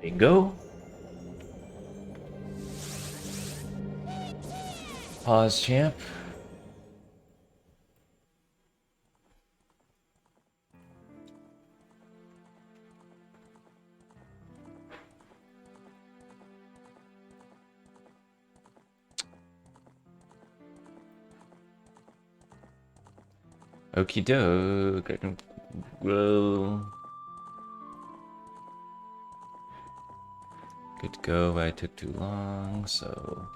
Bingo. Pause, champ. Okie doke. I can grow. Good to go, but I took too long, so.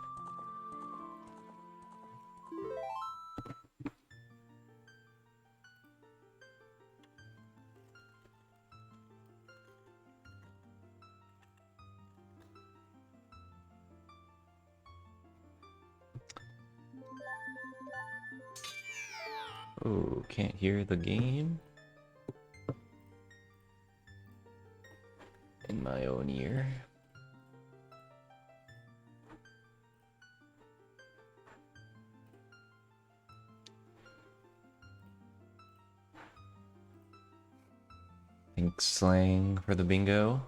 Oh, can't hear the game in my own ear. Think slang for the bingo.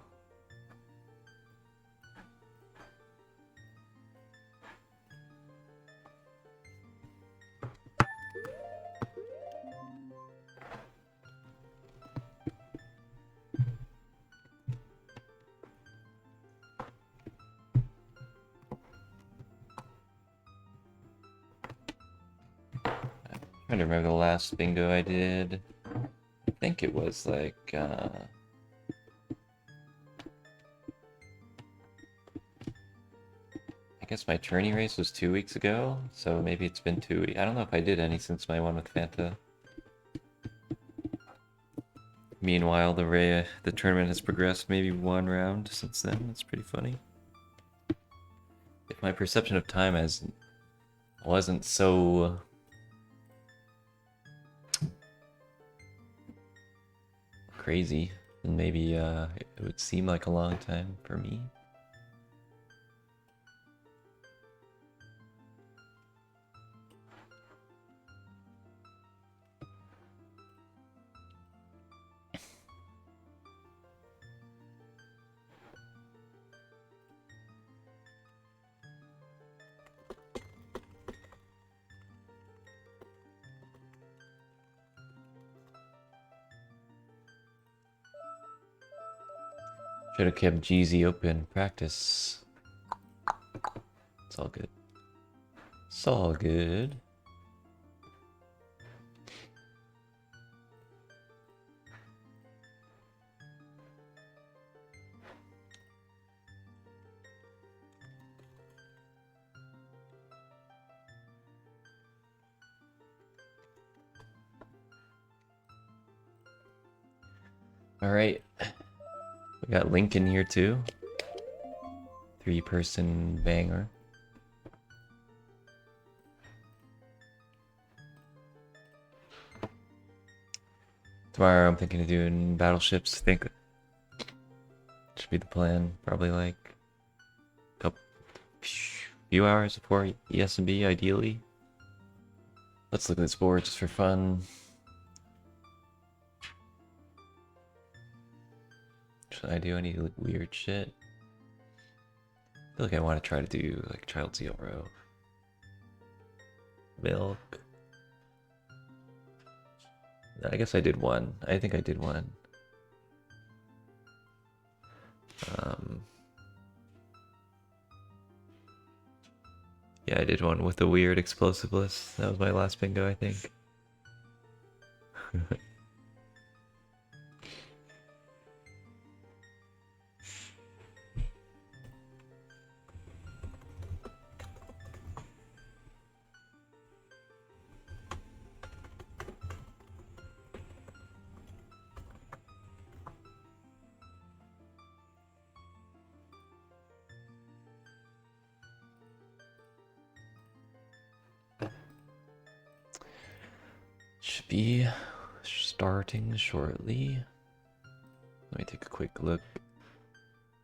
Trying to remember the last bingo I did. I think it was like I guess my tourney race was 2 weeks ago, so maybe it's been 2 weeks. I don't know if I did any since my one with Fanta. Meanwhile, the tournament has progressed maybe one round since then. That's pretty funny. If my perception of time wasn't so crazy, then maybe it would seem like a long time for me. Should have kept GZ open. Practice. It's all good. It's all good. All right. We got Lincoln here too. 3-person banger. Tomorrow I'm thinking of doing battleships. I think should be the plan. Probably like a few hours before ES&B ideally. Let's look at this board just for fun. Should I do any like, weird shit? I feel like I want to try to do like Child Zero. Milk. I guess I did one. I think I did one. Yeah, I did one with the weird explosive list. That was my last bingo, I think. Should be starting shortly. Let me take a quick look.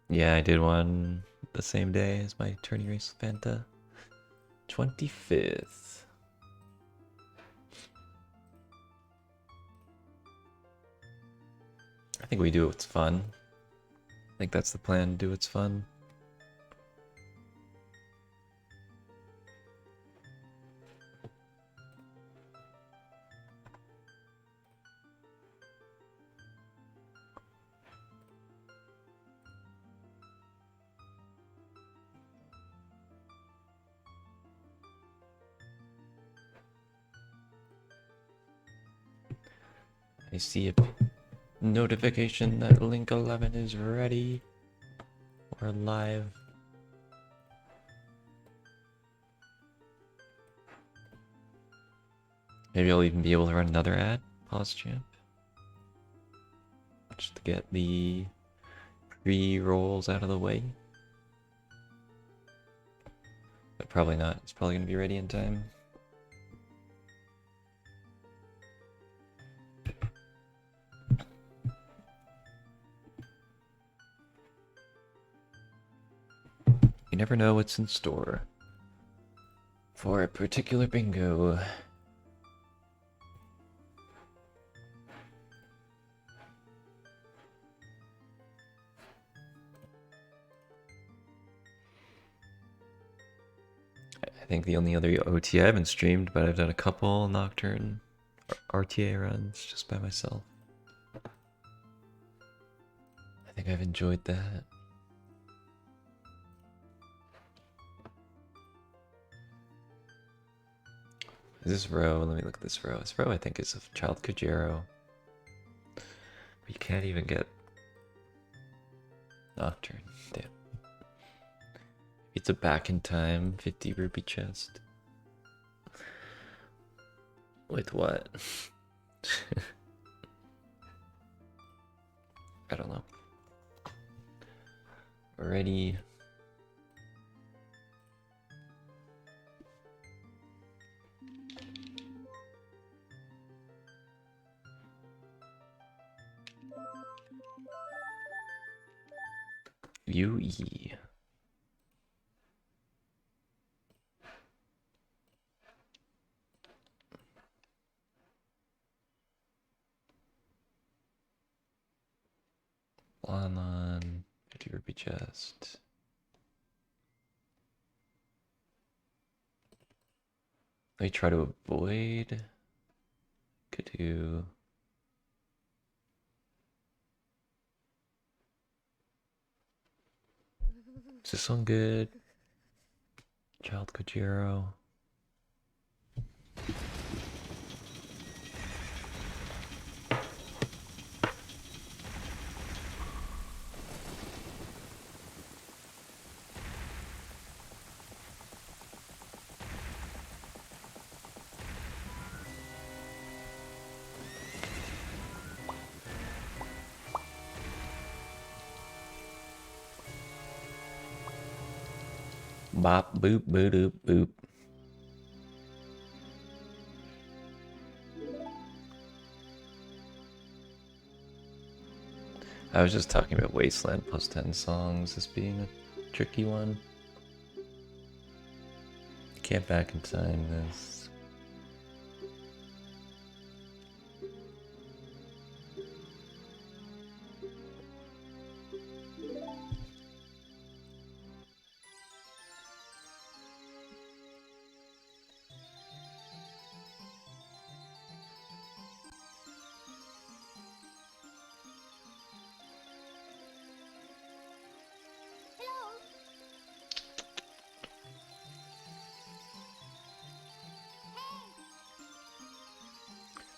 Yeah, I did one the same day as my tourney race with Fanta. 25th. I think we do what's fun. think that's the plan. Do what's fun. I see a notification that link 11 is ready. We're live. Maybe I'll even be able to run another ad. Pause champ. Just to get the pre-rolls out of the way. But probably not. It's probably going to be ready in time. You never know what's in store for a particular bingo. I think the only other OT I haven't streamed, but I've done a couple Nocturne RTA runs just by myself. I think I've enjoyed that. Is this row? Let me look at this row. This row I think is of Child Kujero. But you can't even get Nocturne. Damn. It's a back in time 50 rupee chest. With what? I don't know. Ready. UE. On 50 rupee chest. Let me try to avoid. Could do. Is this one good? Child Kojiro. Bop boop boop boop boop. I was just talking about Wasteland plus 10 songs as being a tricky one. Can't back in time this.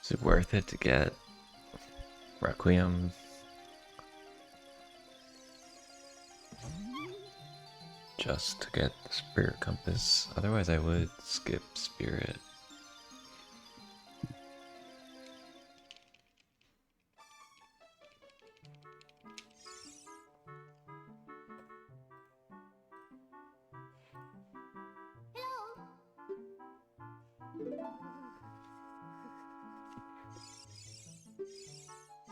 Is it worth it to get Requiem? Just to get the Spirit Compass. Otherwise I would skip Spirit.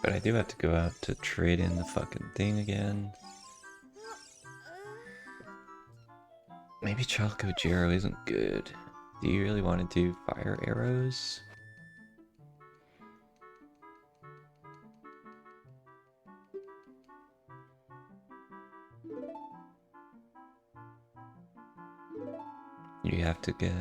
But I do have to go out to trade in the fucking thing again. Maybe Chalco Jiro isn't good. Do you really want to do fire arrows? You have to get...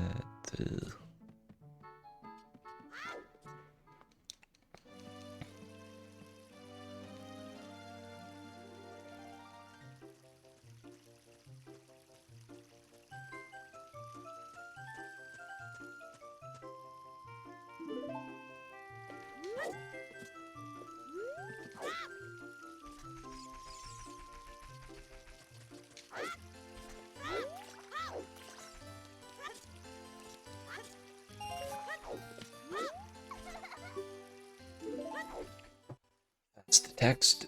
That's the text.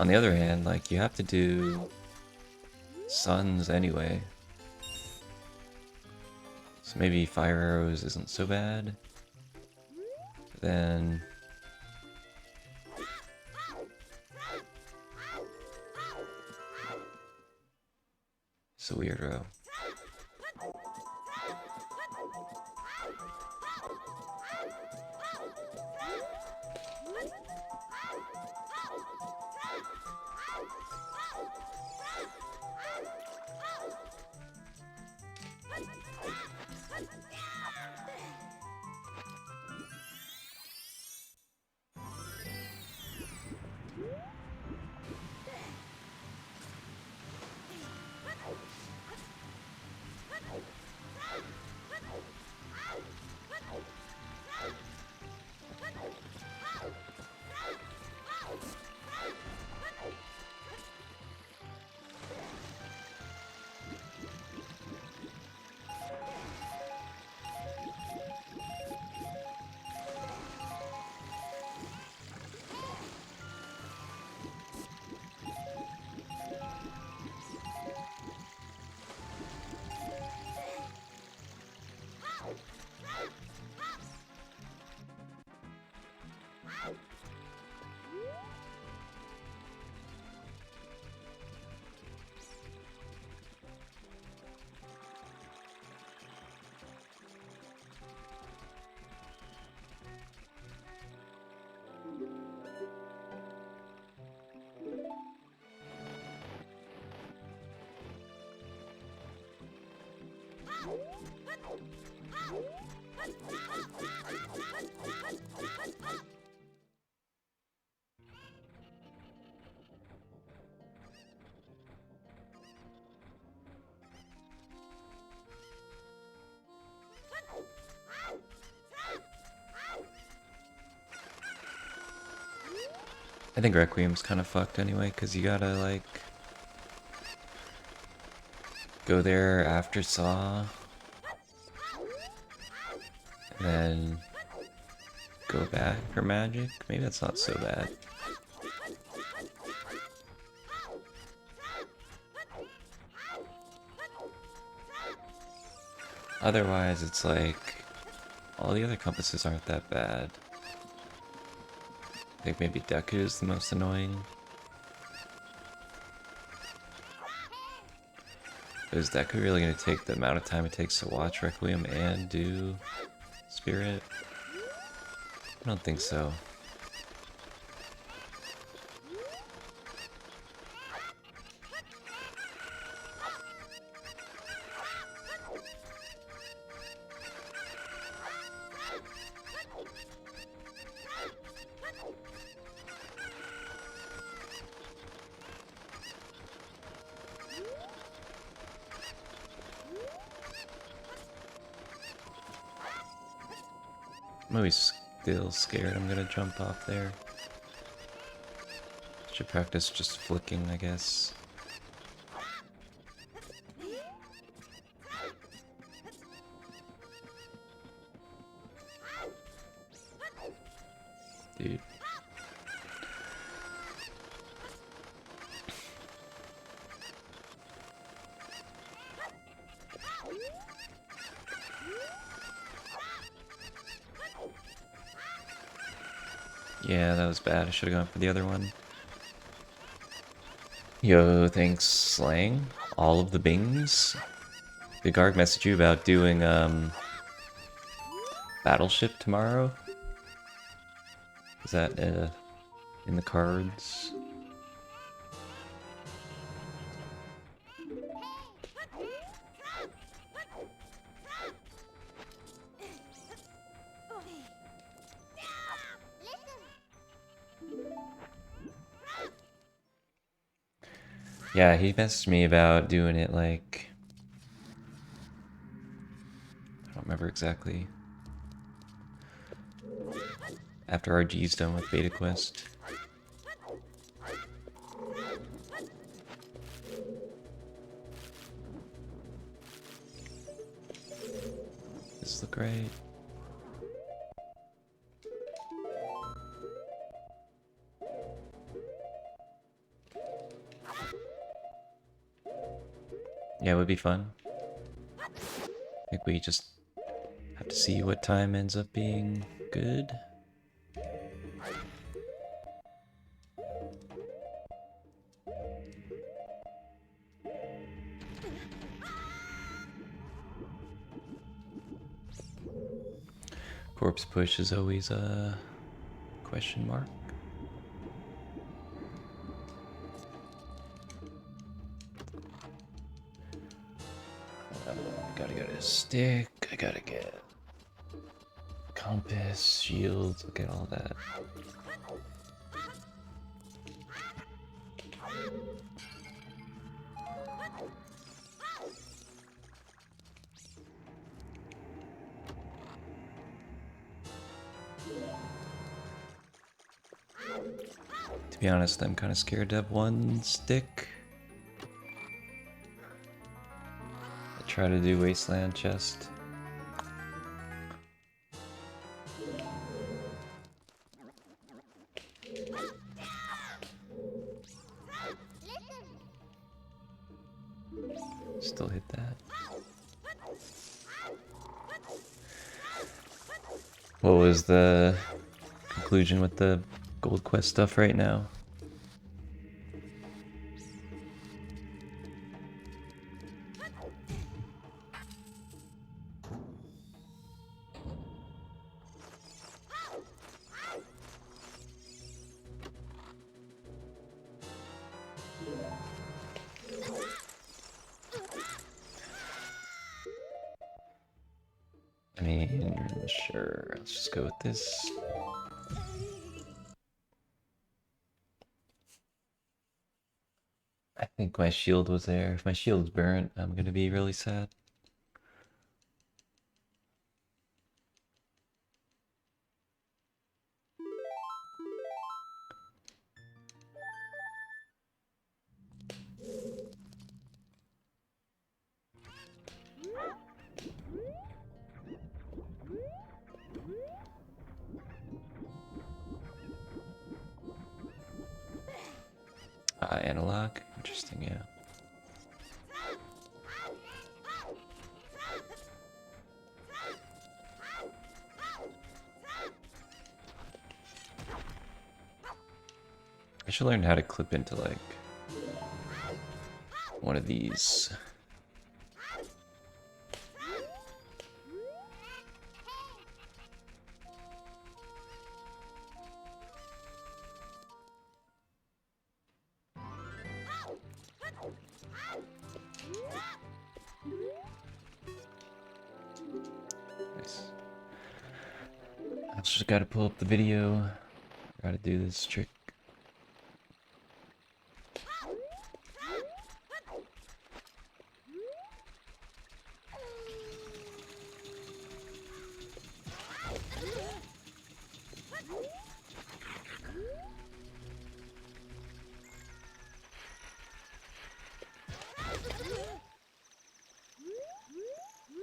On the other hand, like, you have to do suns anyway. So maybe fire arrows isn't so bad. Then... it's a weird row. I think Requiem's kind of fucked anyway, because you gotta, like, go there after Saw, and then go back for magic. Maybe that's not so bad. Otherwise, it's like, all the other compasses aren't that bad. I think maybe Deku is the most annoying. Is Deku really going to take the amount of time it takes to watch Requiem and do Spirit? I don't think so. I'm always still scared I'm gonna jump off there. Should practice just flicking, I guess. Dude. Yeah, that was bad. I should have gone for the other one. Yo, thanks, Slang. All of the bings. Big Arg messaged you about doing, Battleship tomorrow? Is that, in the cards? Yeah, he messaged me about doing it, like... I don't remember exactly. After RG's done with Beta Quest. This look right. Yeah, it would be fun. I think we just have to see what time ends up being good. Corpse push is always a question mark. Gotta get a stick, I gotta get compass, shields, look at all that. To be honest, I'm kind of scared to have one stick. I try to do Wasteland chest. Still hit that. What was the conclusion with the gold quest stuff right now? I mean, sure, let's just go with this. I think my shield was there. If my shield's burnt, I'm gonna be really sad. Analog? Interesting, yeah. I should learn how to clip into, like, one of these. Nice. I just gotta pull up the video. Gotta do this trick.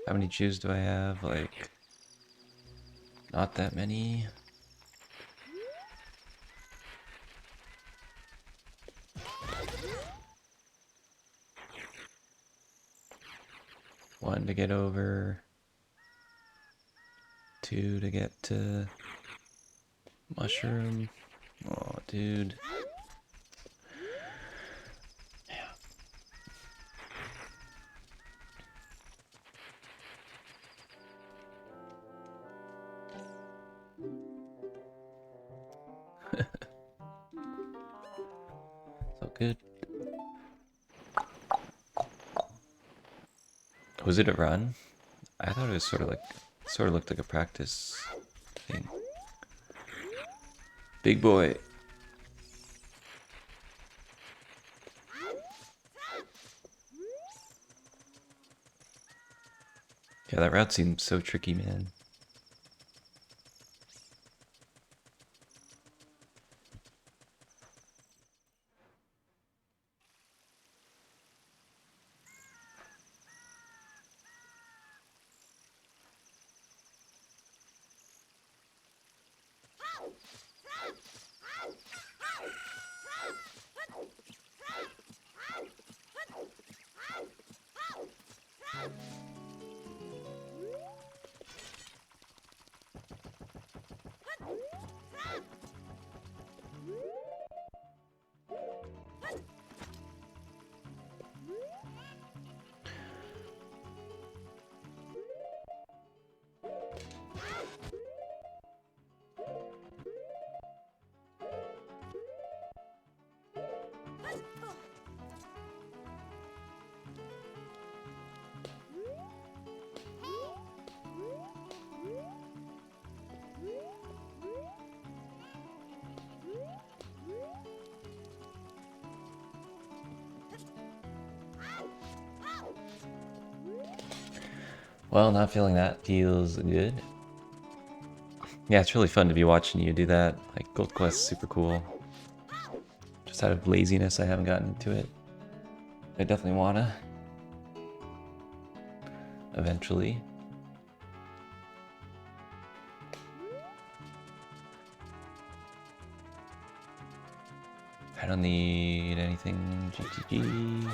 How many Jews do I have? Like, not that many. One to get over. Two to get to Mushroom. Oh, dude. So good. Was it a run? I thought it was sort of looked like a practice thing. Big boy. Yeah, that route seems so tricky, man. Well, not feeling that feels good. Yeah, it's really fun to be watching you do that. Like, Gold Quest is super cool. Just out of laziness, I haven't gotten into it. I definitely wanna. Eventually. I don't need anything. GTG.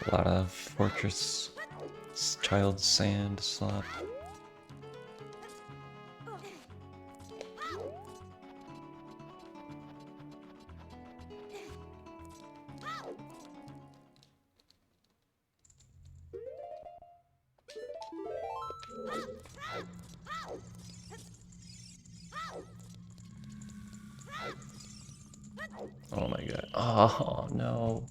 A lot of fortress child sand slop. Oh my god. Oh no.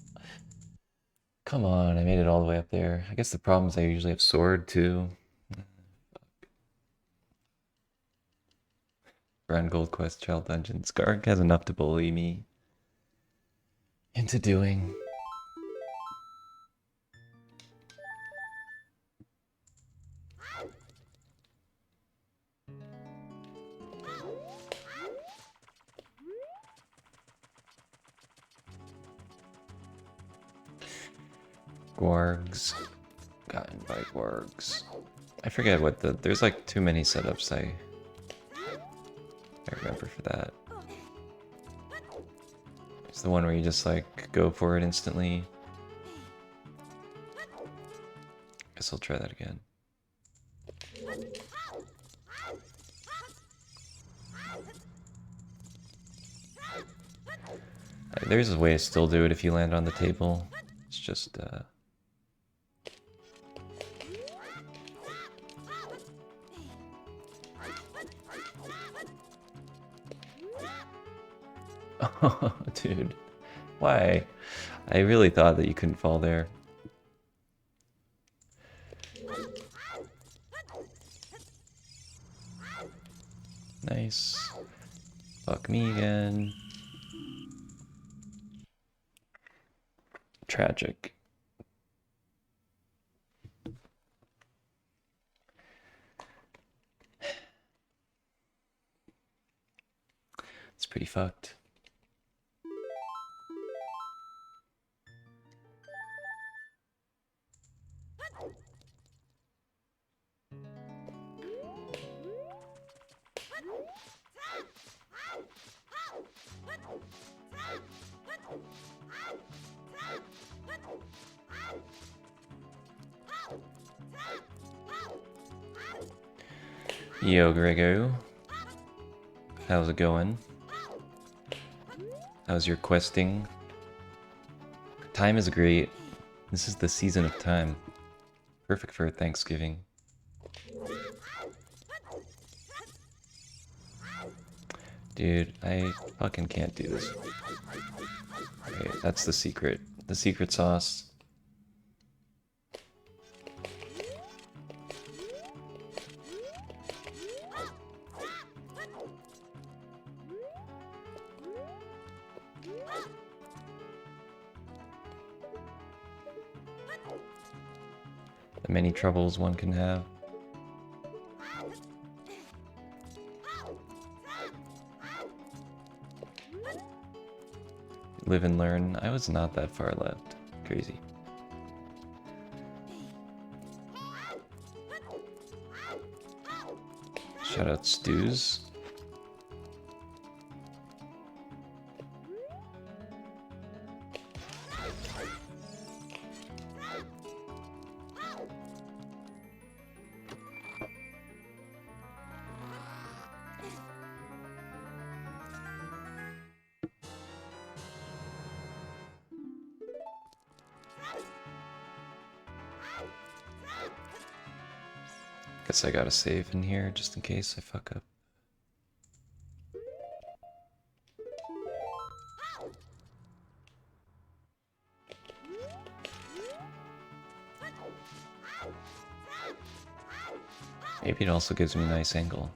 Come on, I made it all the way up there. I guess the problem is I usually have sword too. Run Gold Quest Child Dungeon. Skark has enough to bully me into doing. Gwargs. Gotten by Gwargs. I forget what there's like too many setups I remember for that. It's the one where you just like go for it instantly. Guess I'll try that again. There's a way to still do it if you land on the table. It's just oh, dude. Why? I really thought that you couldn't fall there. Nice. Fuck me again. Tragic. It's pretty fucked. Yo, Grego. How's it going? How's your questing? Time is great. This is the season of time. Perfect for Thanksgiving. Dude, I fucking can't do this. Okay, that's the secret. The secret sauce. The many troubles one can have. Live and learn. I was not that far left. Crazy. Shout out Stews. Guess I gotta save in here just in case I fuck up. Maybe it also gives me a nice angle.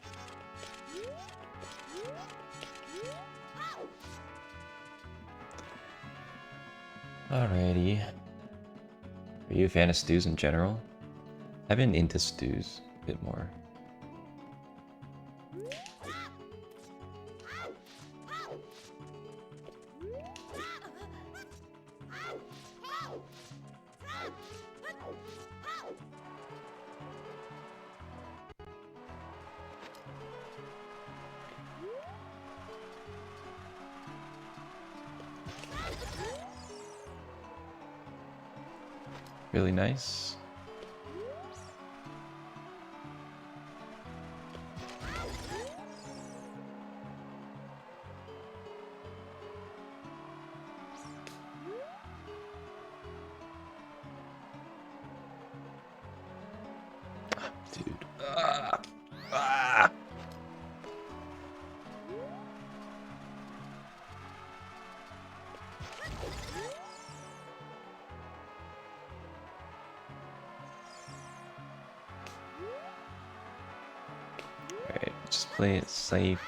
Alrighty. Are you a fan of stews in general? I've been into stews a bit more. Really nice. Dude. Alright, just play it safe.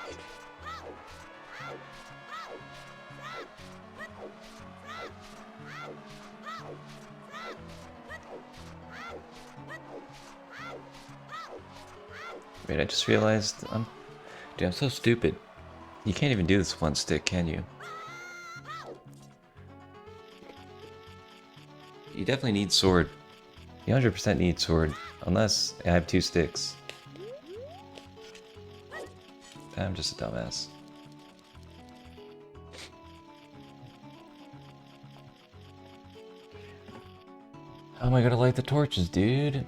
Wait, I just realized dude, I'm so stupid. You can't even do this one stick, can you? You definitely need sword. You 100% need sword, unless I have 2 sticks. I'm just a dumbass. How am I gonna light the torches, dude?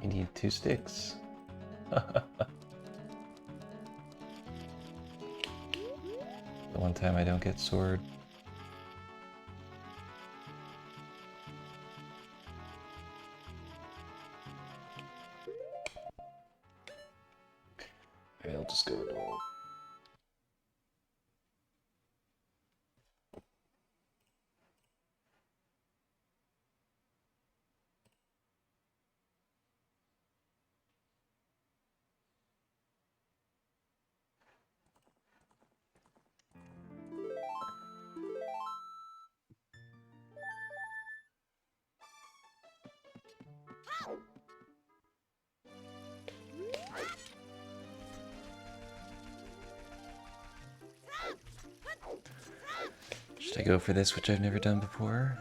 You need 2 sticks. The one time I don't get sword. Alright, I'll just go with all. Should I go for this, which I've never done before?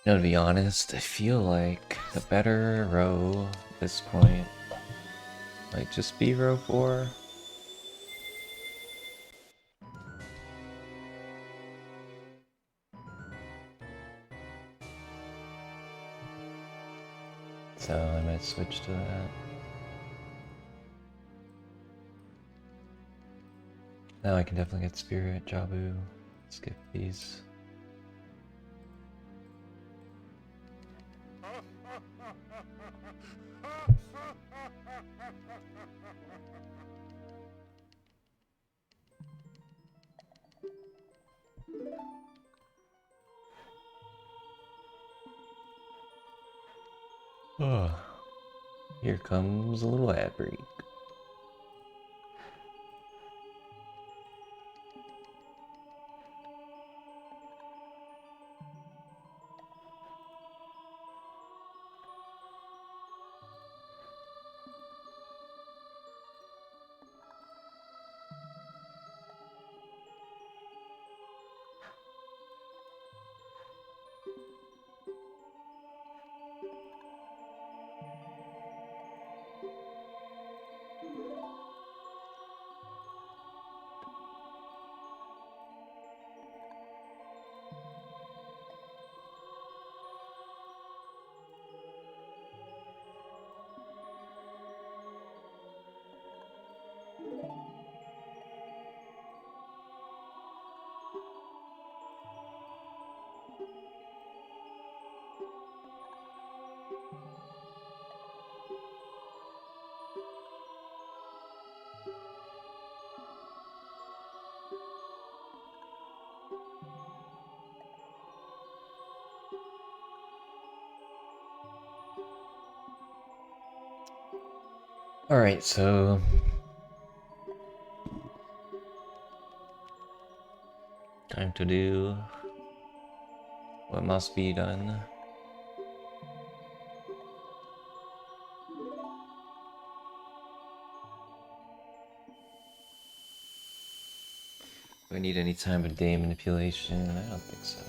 You know, to be honest, I feel like the better row at this point might just be row 4. So I might switch to that. Now I can definitely get Spirit, Jabu, skip these. Oh, here comes a little ad break. Alright, so time to do what must be done. Do I need any time of day manipulation? I don't think so.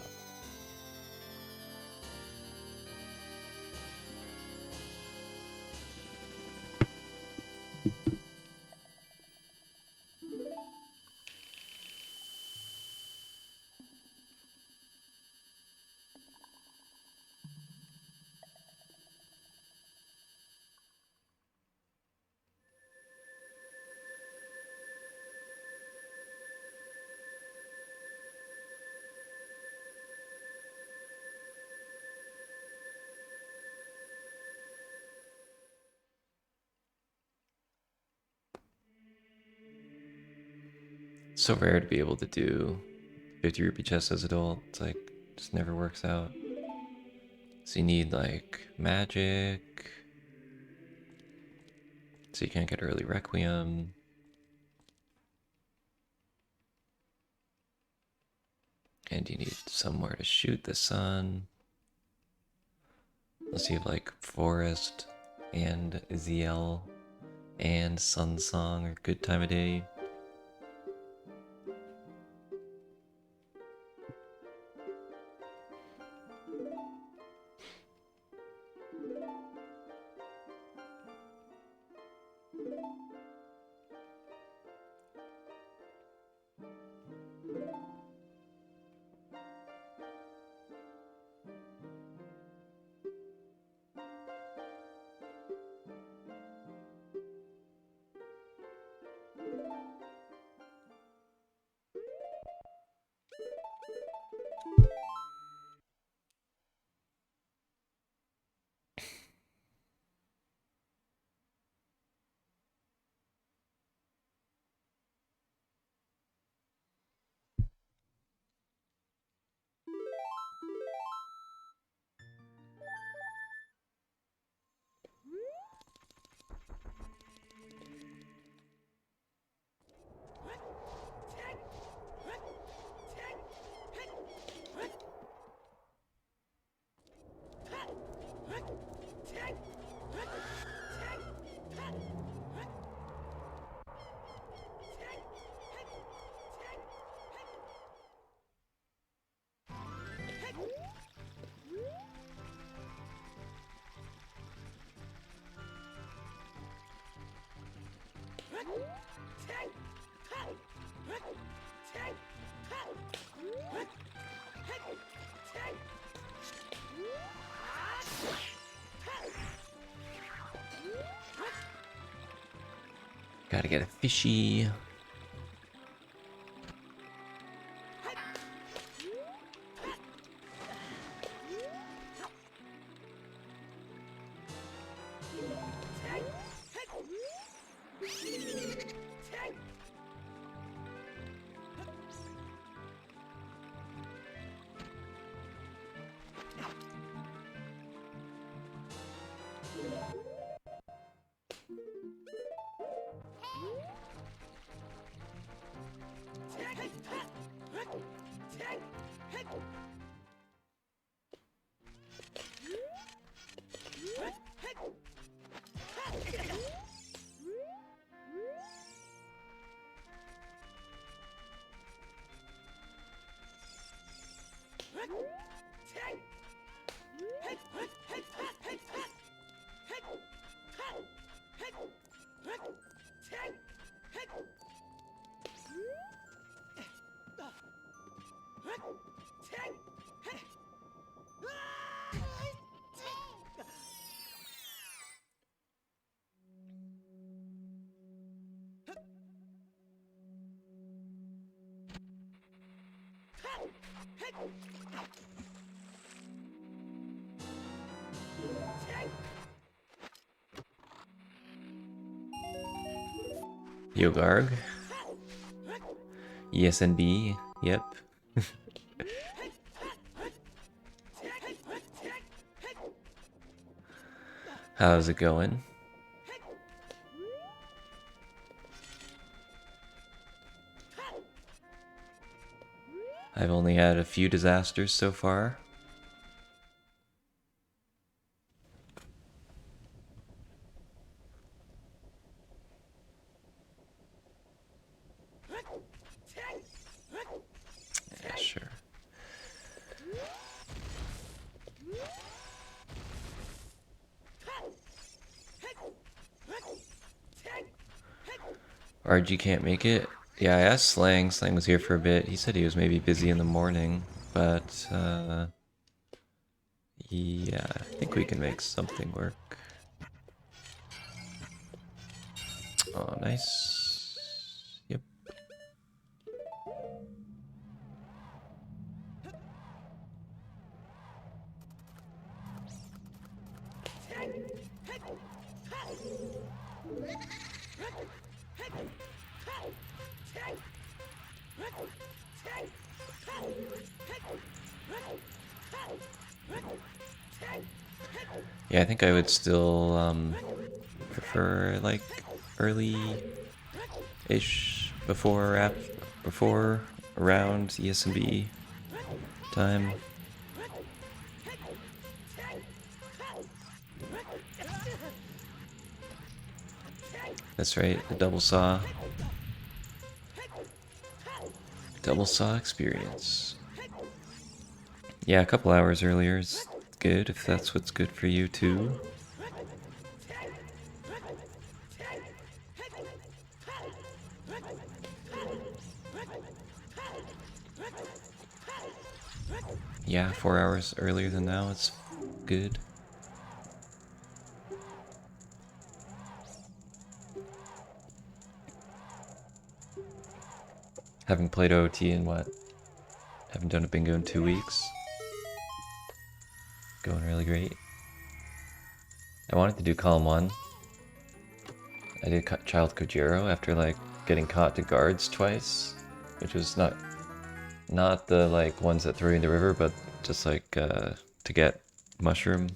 It's so rare to be able to do 50 rupee chess as adult. It's like, just never works out. So you need like magic. So you can't get early requiem. And you need somewhere to shoot the sun. Unless you have like forest and ZL and sun song or good time of day. Gotta get a fishy. Yogarg. ESNB. Yep. How's it going? I've only had a few disasters so far. Yeah, sure. RG can't make it. Yeah, I asked Slang. Slang was here for a bit. He said he was maybe busy in the morning, but yeah, I think we can make something work. Oh, nice. Yep. Yeah, I think I would still prefer like early-ish before around ESB time. That's right, the double saw. Double saw experience. Yeah, a couple hours earlier is good if that's what's good for you too. Yeah, 4 hours earlier than now, it's good. Haven't played OT in what? Haven't done a bingo in 2 weeks. Going really great. I wanted to do column 1. I did Child Kojiro after like getting caught to guards twice, which was not the like ones that threw you in the river, but just like to get mushroom.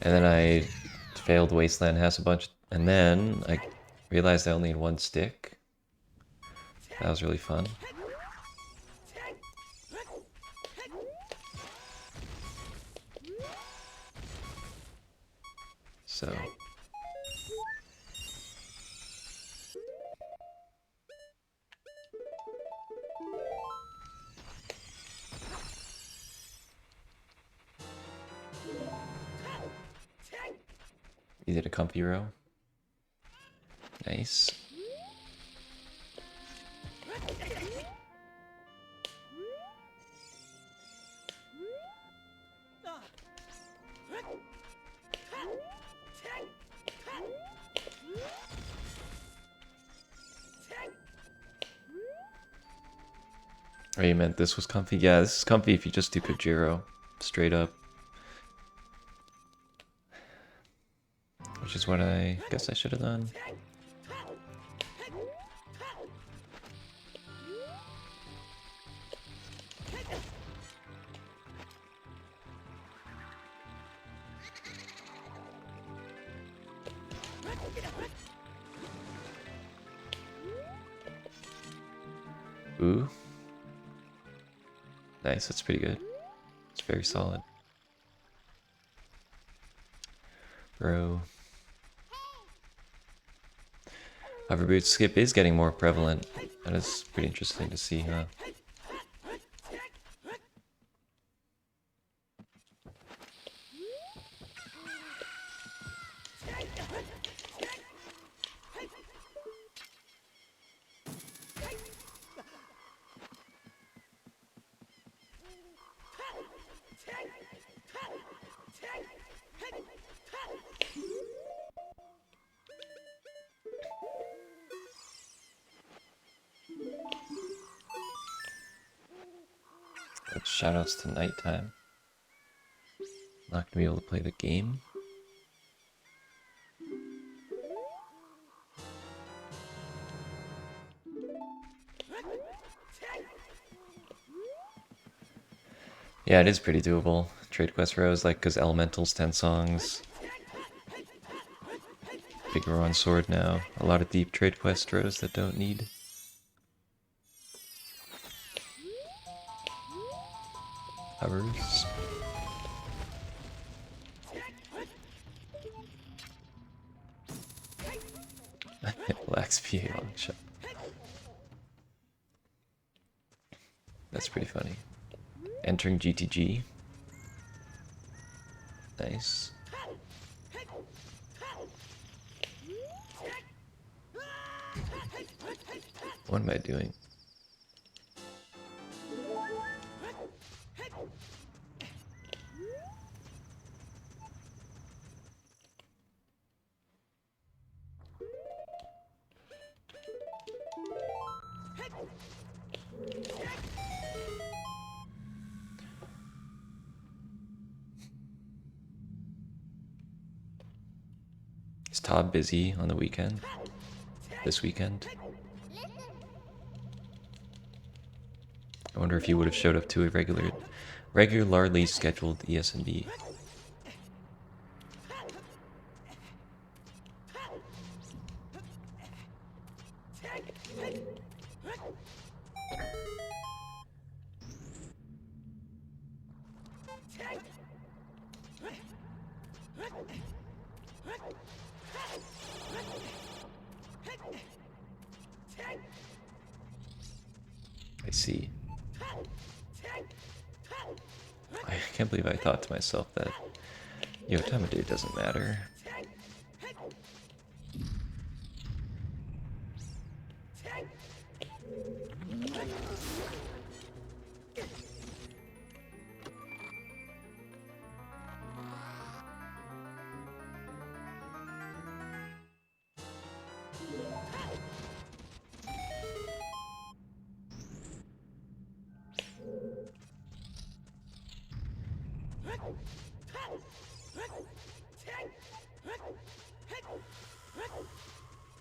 And then I failed Wasteland House a bunch, and then I realized I only need 1 stick. That was really fun. So you did a comfy row. Nice. Oh, you meant this was comfy? Yeah, this is comfy if you just do Kojiro. Straight up. Which is what I guess I should have done. Ooh. Nice, that's pretty good. It's very solid. Bro. Hoverboot skip is getting more prevalent. That is pretty interesting to see, huh? Shoutouts to nighttime. Not gonna be able to play the game. Yeah, it is pretty doable. Trade quest rows, like, because Elemental's 10 songs. Big row on sword now. A lot of deep trade quest rows that don't need recovers. Relax PA long shot. That's pretty funny. Entering GTG. Nice. What am I doing? Is Todd busy on the weekend? This weekend? I wonder if he would have showed up to a regularly scheduled ESNB. I see. I can't believe I thought to myself that, yo, time of day doesn't matter.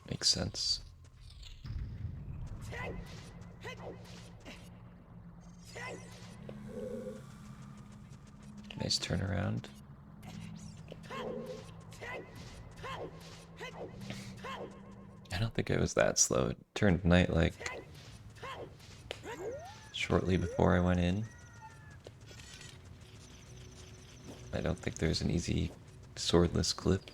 Makes sense. Nice turnaround. I don't think it was that slow. It turned night like shortly before I went in. I don't think there's an easy swordless clip.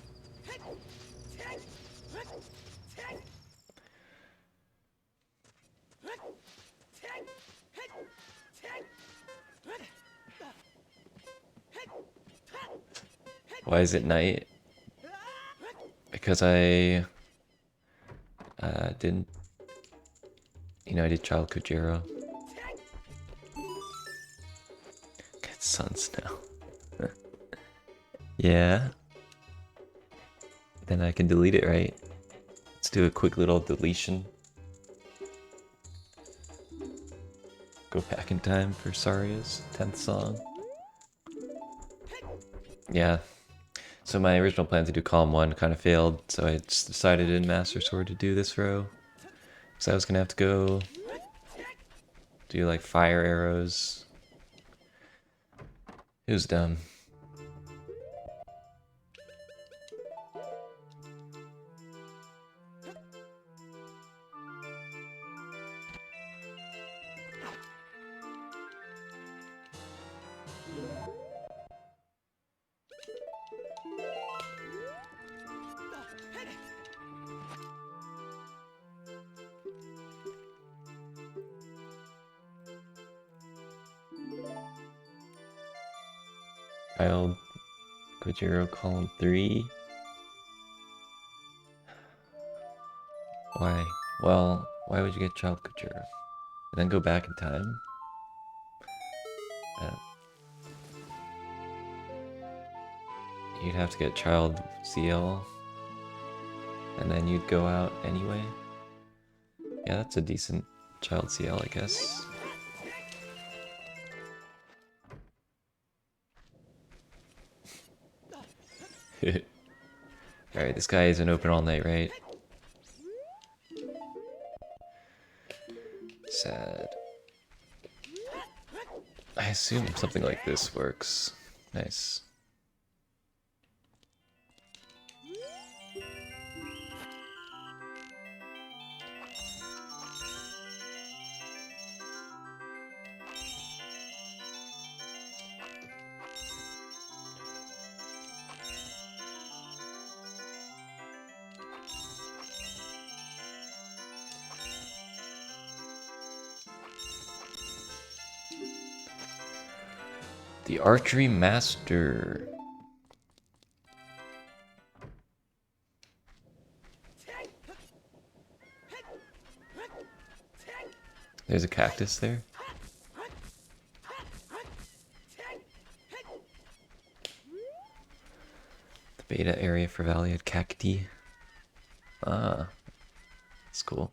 Why is it night? Because I didn't, I did Child Kojiro. Get suns now. Yeah. Then I can delete it, right? Let's do a quick little deletion. Go back in time for Saria's 10th song. Yeah. So my original plan to do column 1 kind of failed, so I just decided in Master Sword to do this row. Because I was going to have to go do like fire arrows. It was dumb. Child Kojiro column 3. Why? Well, why would you get Child Kojiro? And then go back in time? You'd have to get Child CL. And then you'd go out anyway? Yeah, that's a decent Child CL, I guess. Alright, this guy isn't open all night, right? Sad. I assume something like this works. Nice. The archery master. There's a cactus there. The beta area for Valley at Cacti. Ah, that's cool.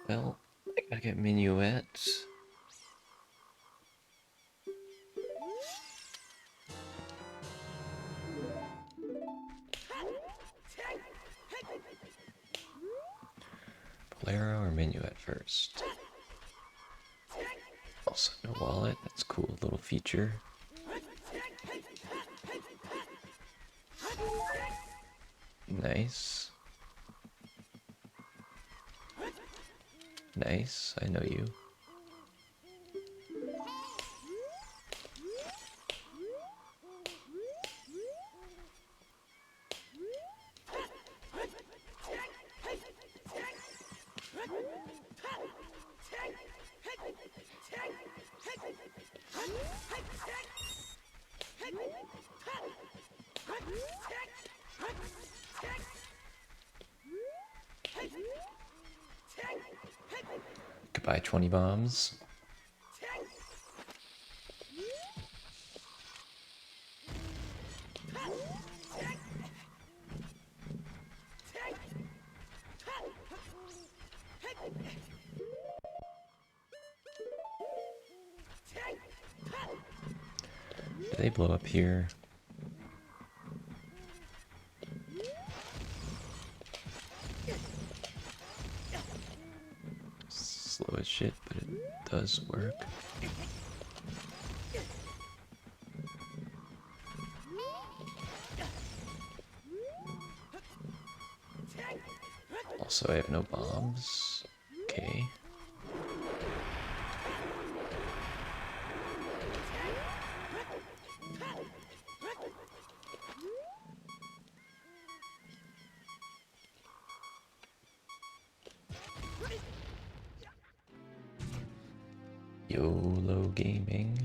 Well, I gotta get minuets. Bolero or minuet first? Also, no wallet. That's a cool little feature. Nice. Nice, I know you. Goodbye, 20 bombs. Do they blow up here? Slow as shit, but it does work. Also, I have no bombs. Okay. YOLO Gaming.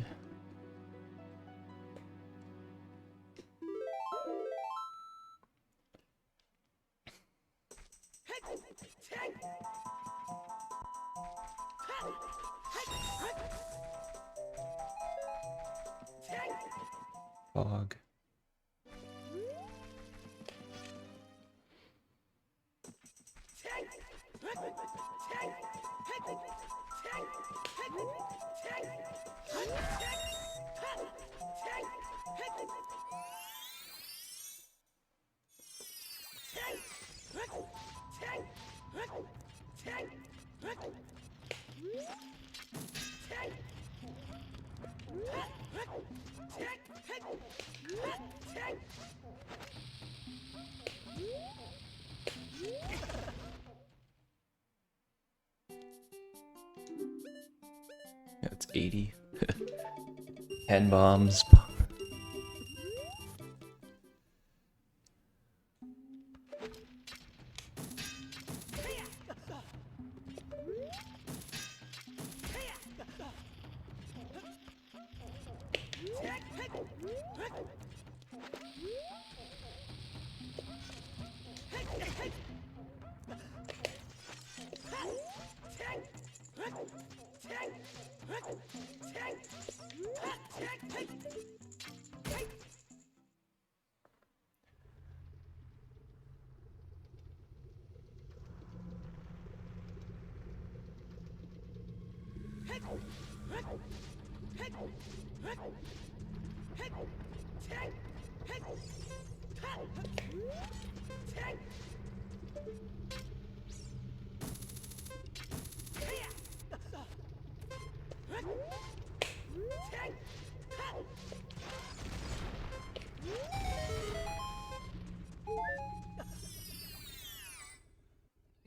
Fog. Yeah, it's 80. 10 bombs.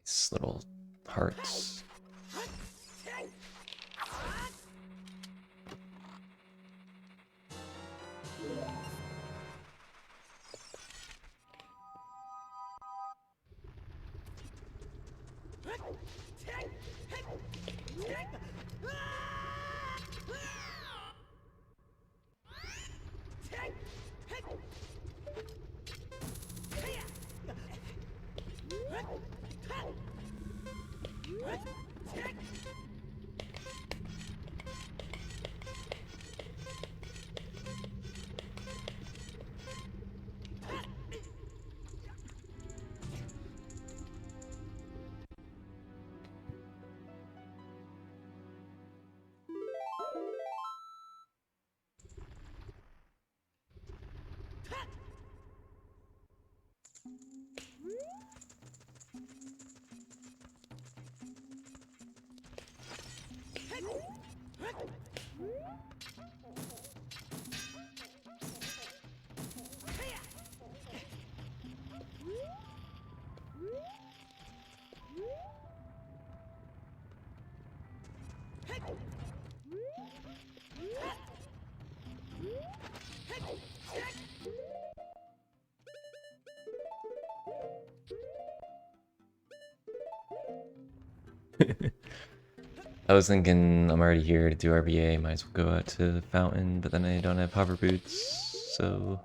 These little hearts. I was thinking I'm already here to do RBA, might as well go out to the fountain, but then I don't have hover boots, so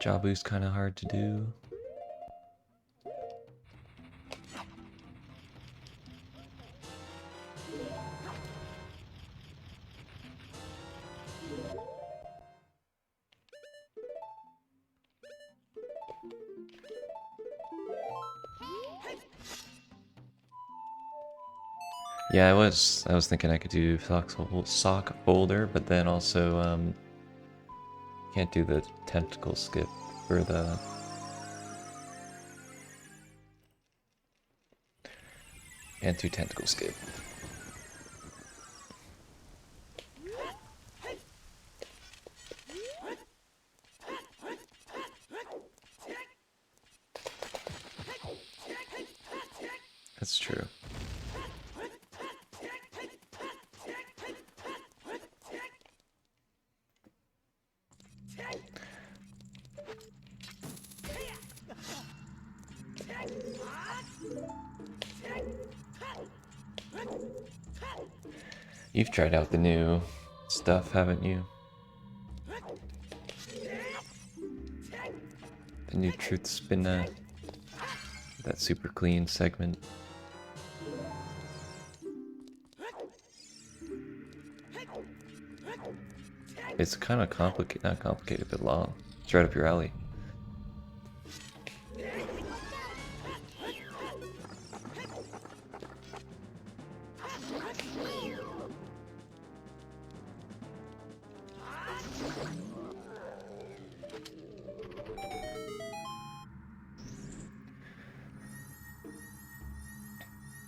Jabu's kind of hard to do. Yeah, I was thinking I could do sock folder, but then also can't do the tentacle skip for the can't do tentacle skip. That's true. You've tried out the new stuff, haven't you? The new truth spinner, that super clean segment. It's kind of complicated, not complicated, but long. It's right up your alley.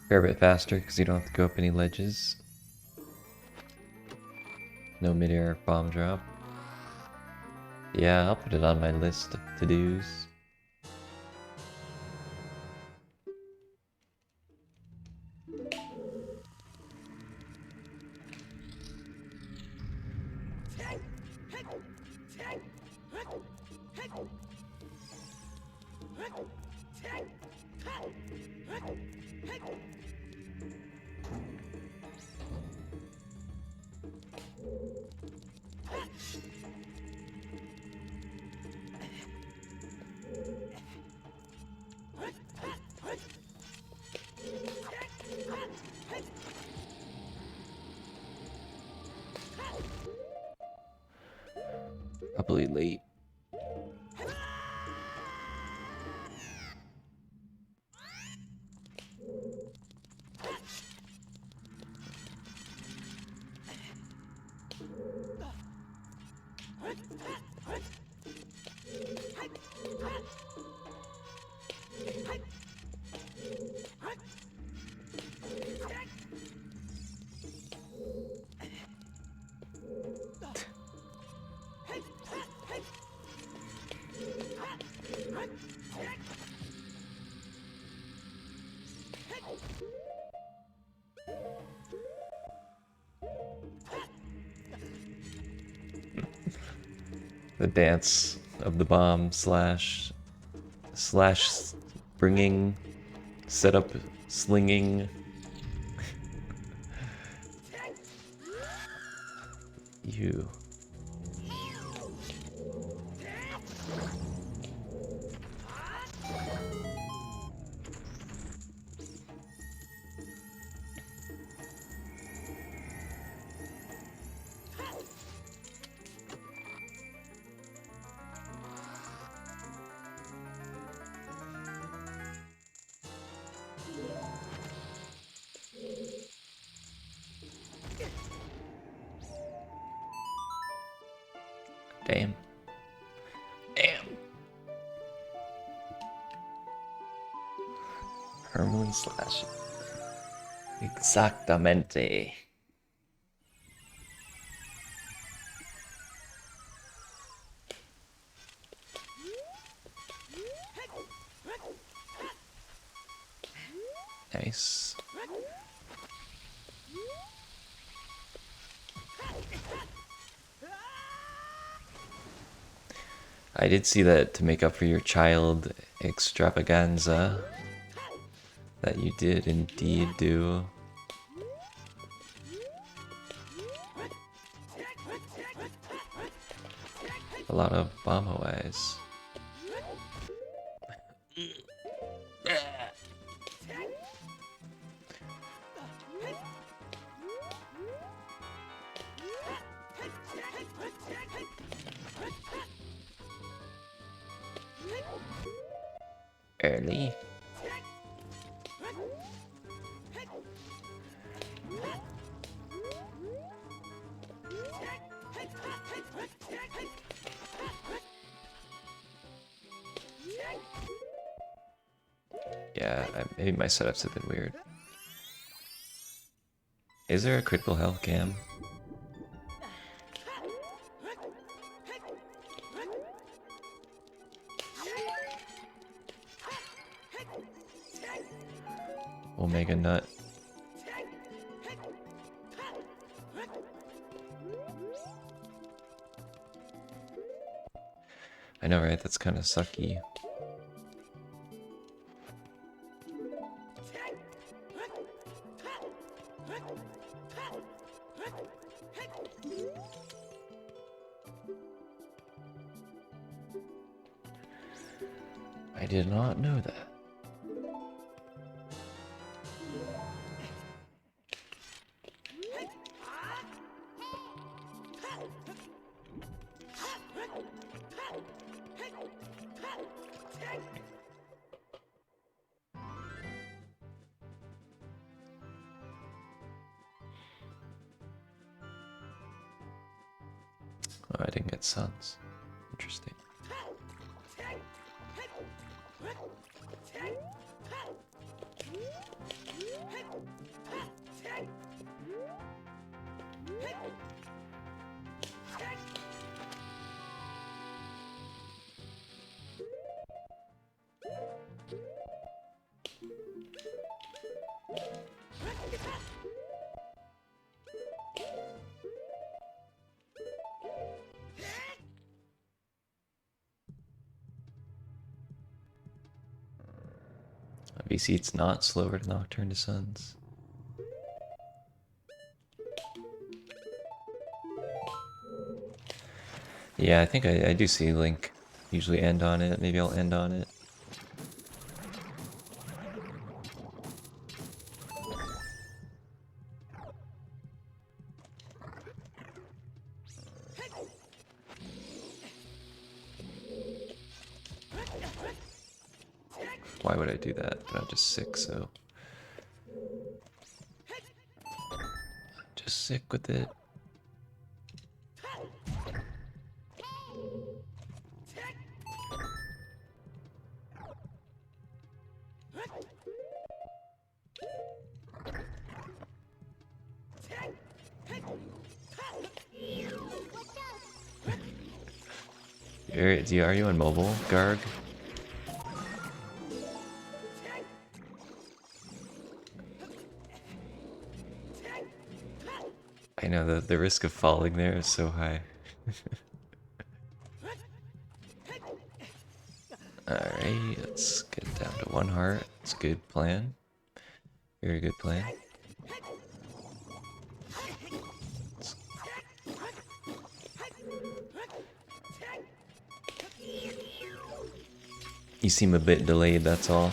Fair bit faster because you don't have to go up any ledges. No mid-air bomb drop. Yeah, I'll put it on my list of to-dos. Probably late. The dance of the bomb slash bringing setup slinging. You. Damn. Damn. Herman slash. Exactamente. Nice. I did see that to make up for your child extravaganza, that you did indeed do. A lot of bomb Hawaiis. Early. Yeah, maybe my setups have been weird. Is there a critical health cam? Omega Nut. I know, right? That's kind of sucky. I did not know that. Oh, I didn't get suns. Interesting. BC, it's not slower to Nocturne to Suns. Yeah, I think I do see Link usually end on it. Maybe I'll end on it. Why would I do that? But I'm just sick, so... Just sick with it. Are you on mobile, Garg? I know the risk of falling there is so high. Alright, let's get down to 1 heart. It's a good plan. Very good plan. You seem a bit delayed, that's all.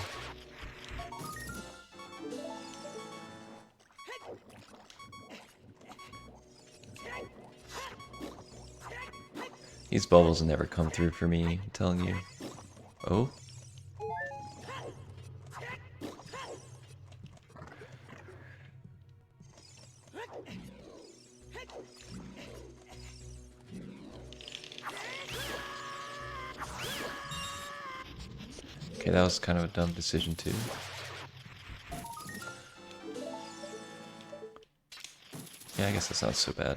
These bubbles never come through for me, I'm telling you. Oh? Okay, that was kind of a dumb decision too. Yeah, I guess that's not so bad.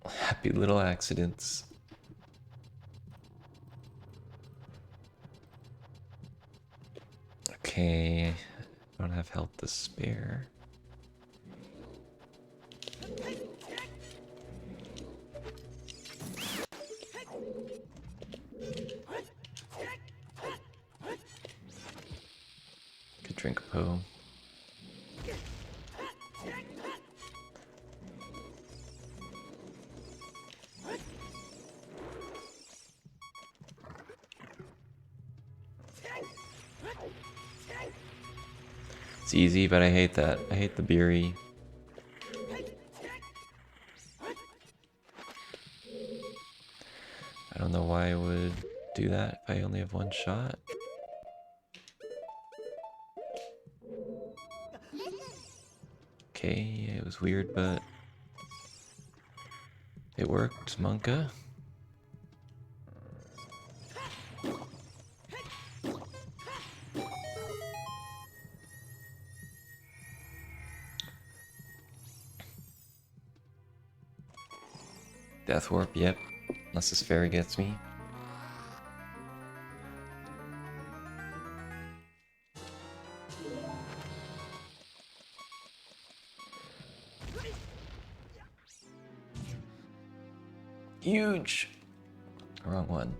Happy little accidents. Okay, I don't have health to spare. Could drink a po. It's easy, but I hate that. I hate the Beery. I don't know why I would do that if I only have 1 shot. Okay, it was weird, but it worked, Monka. Death Warp, yep. Unless this fairy gets me. Huge! Wrong one.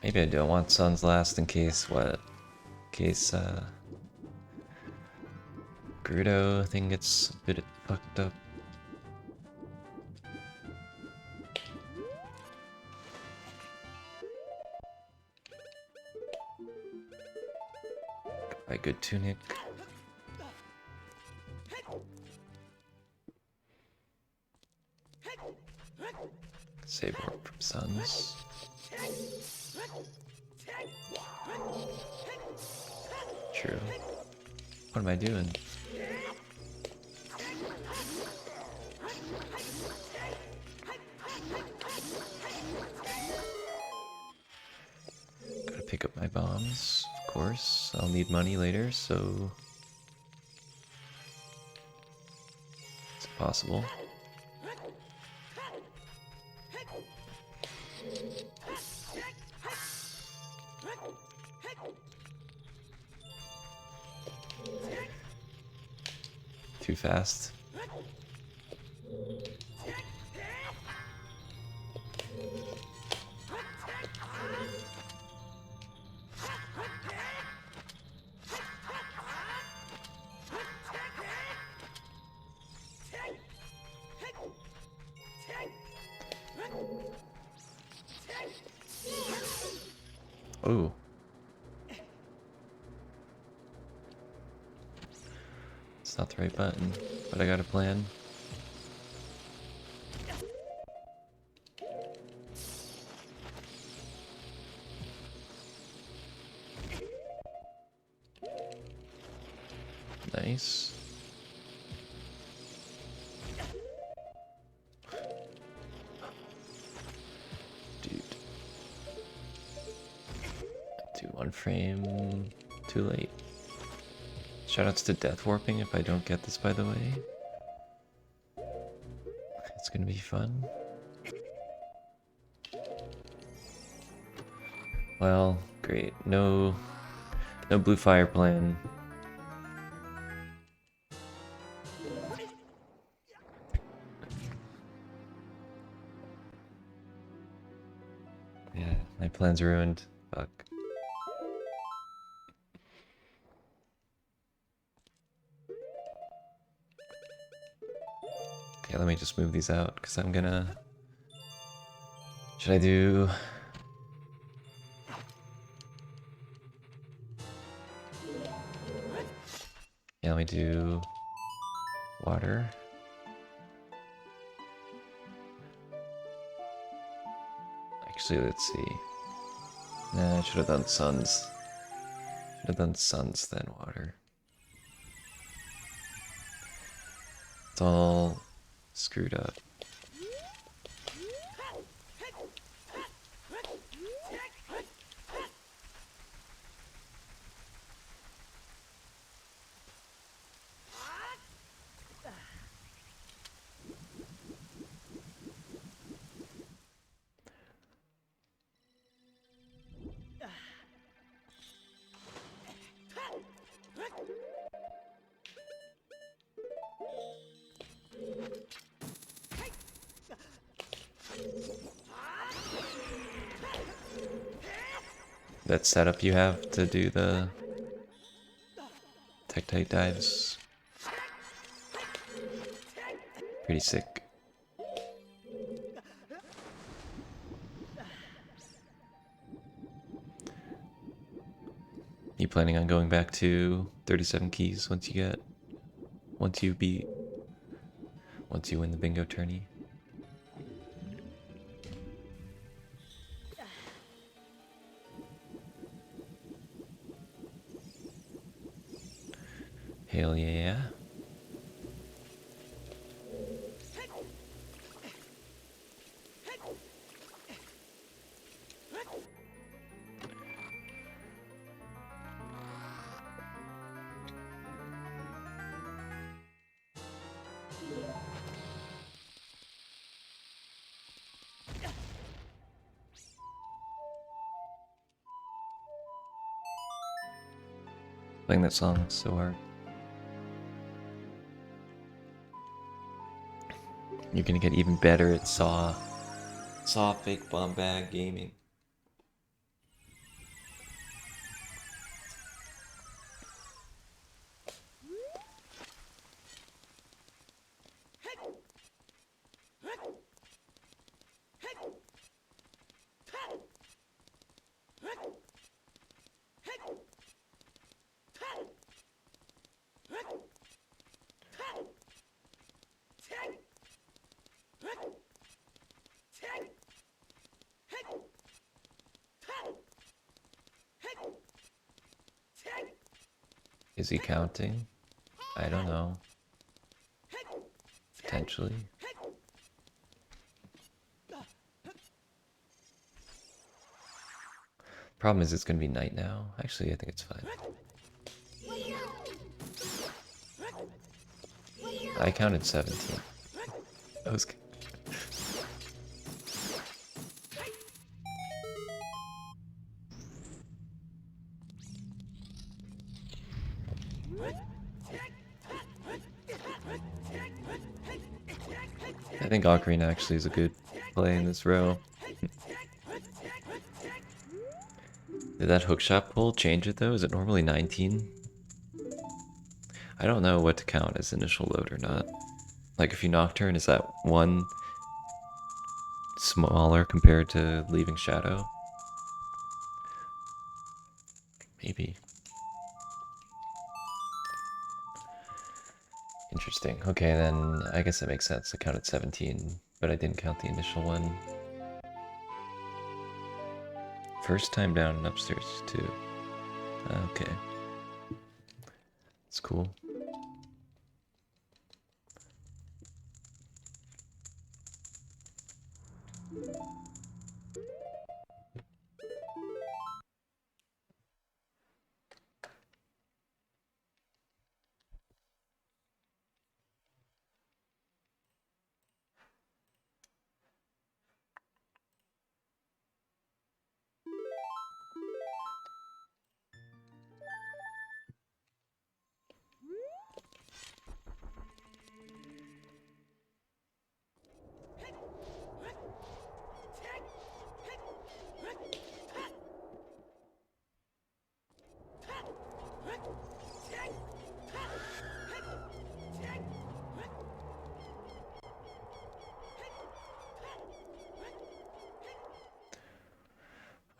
Maybe I don't want Sun's last in case what? In case Gerudo thing gets a bit fucked up. Buy good tunic. Save warp from Suns. True. What am I doing? Gotta pick up my bombs, of course. I'll need money later, so... It's possible. Too fast. Ooh. It's not the right button, but I got a plan. Nice. Dude. Do one frame too late. Shoutouts to Death Warping if I don't get this, by the way. It's gonna be fun. Well, great. No blue fire plan. Yeah, my plan's ruined. Fuck. Okay, let me just move these out, because I'm gonna... Should I do... Yeah, let me do... water. Actually, let's see. Nah, I should have done suns. Should have done suns, then water. It's all screwed up. That setup you have to do the Tektite dives. Pretty sick. You planning on going back to 37 keys once you win the bingo tourney? Hell yeah. Playing that song is so hard. You're gonna get even better at Saw fake bomb bag gaming. Is he counting? I don't know. Potentially. Problem is it's gonna be night now. Actually, I think it's fine. I counted 17. That was good. I think Ocarina actually is a good play in this row. Did that hookshot pull change it though? Is it normally 19? I don't know what to count as initial load or not. Like if you Nocturne, is that one smaller compared to leaving Shadow? Maybe. Interesting. Okay, then I guess that makes sense. I counted 17, but I didn't count the initial one. First time down and upstairs too. Okay. It's cool.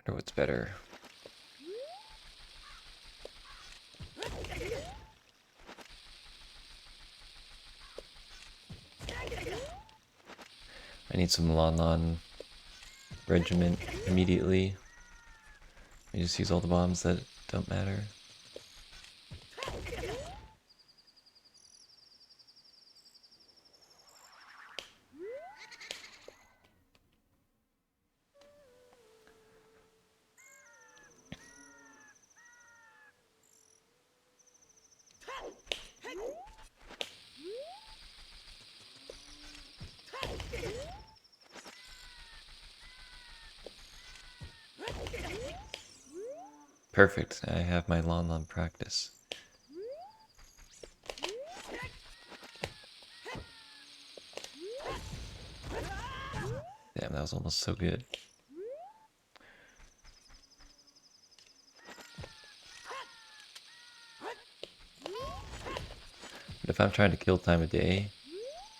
Wonder what's better. I need some Lon Lon regiment immediately. I just use all the bombs that don't matter. Perfect. I have my Lon Lon practice. Damn, that was almost so good. But if I'm trying to kill time of day,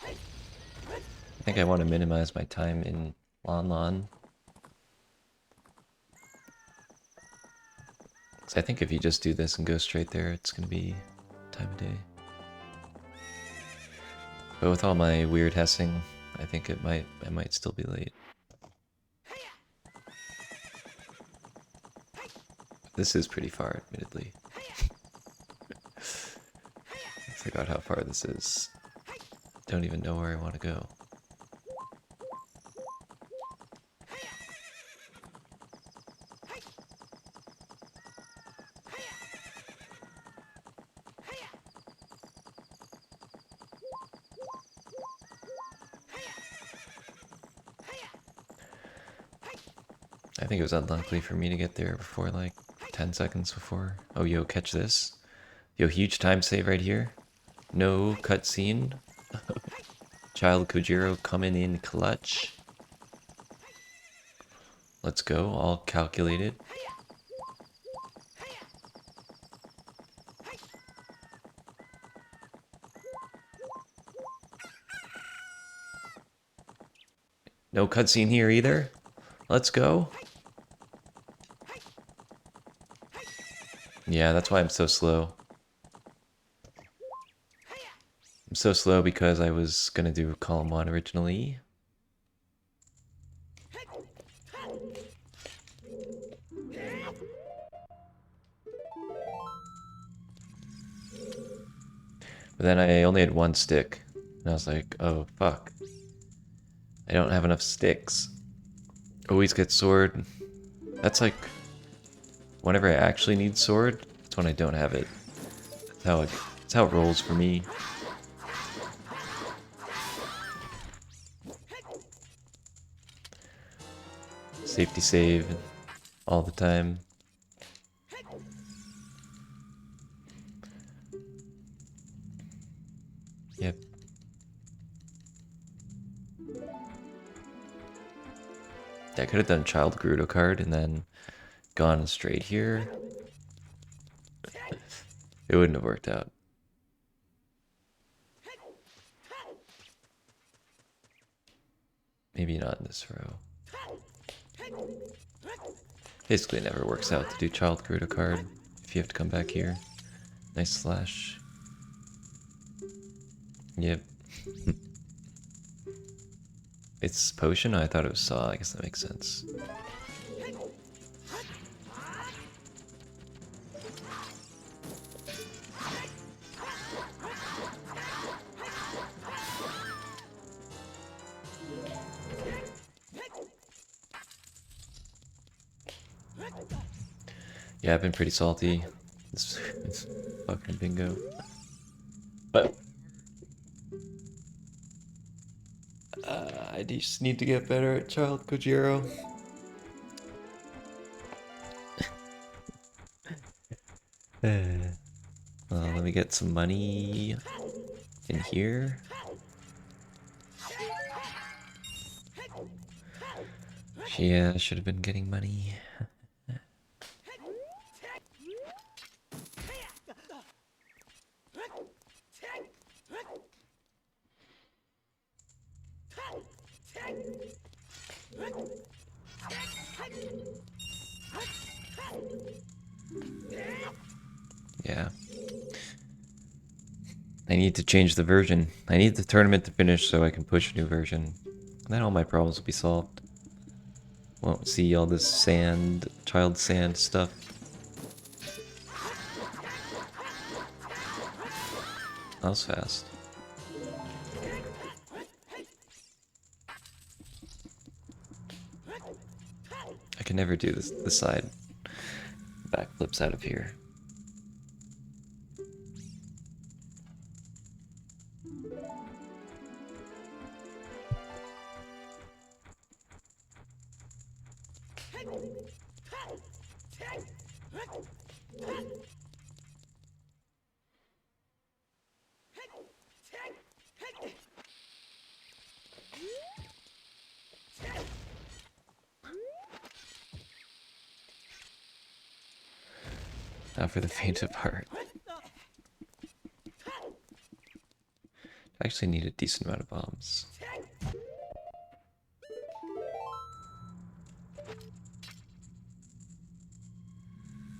I think I want to minimize my time in Lon Lon. Because I think if you just do this and go straight there, it's going to be time of day. But with all my weird hessing, I think I might still be late. This is pretty far, admittedly. I forgot how far this is. Don't even know where I want to go. I think it was unlikely for me to get there before like 10 seconds before. Oh, yo, catch this. Yo, huge time save right here. No cutscene. Child Kojiro coming in clutch. Let's go, all calculated. No cutscene here either. Let's go. Yeah, that's why I'm so slow. I'm so slow because I was gonna do column 1 originally. But then I only had 1 stick. And I was like, oh fuck. I don't have enough sticks. Always get sword. That's like, whenever I actually need sword, that's when I don't have it. That's how it rolls for me. safety save all the time. Yep. I could have done Child Gerudo card and then gone straight here. It wouldn't have worked out. Maybe not in this row. Basically, it never works out to do Child Gerudo card if you have to come back here. Nice slash. Yep. It's potion? I thought it was saw. I guess that makes sense. Yeah, I've been pretty salty. It's fucking bingo. But I just need to get better at Child Kojiro. Well, let me get some money in here. Yeah, I should have been getting money. Yeah. I need to change the version. I need the tournament to finish so I can push a new version. Then all my problems will be solved. Won't see all this sand, child sand stuff. That was fast. I can never do this side backflips out of here. Not for the faint of heart. I actually need a decent amount of bombs.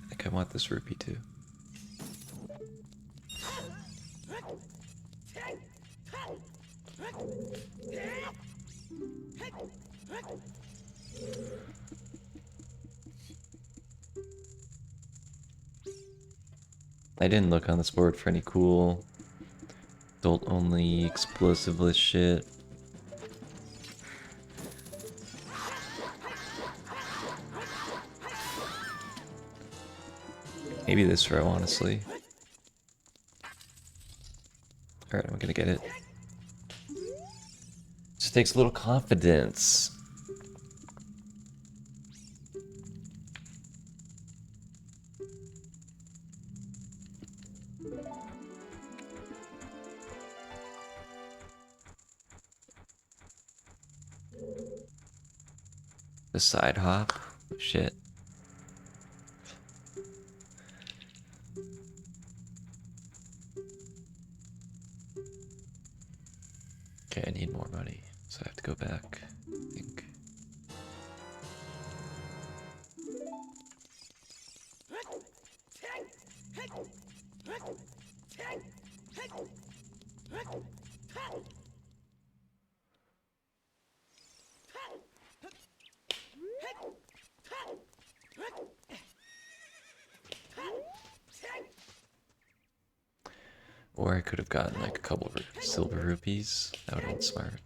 I think I want this rupee too. I didn't look on this board for any cool adult only explosiveless shit. Maybe this row, honestly. Alright, I'm gonna get it. Just takes a little confidence. The side hop? Shit. Okay, I need more money, so I have to go back, I think. Or I could have gotten like a couple of silver rupees. That would have been smart.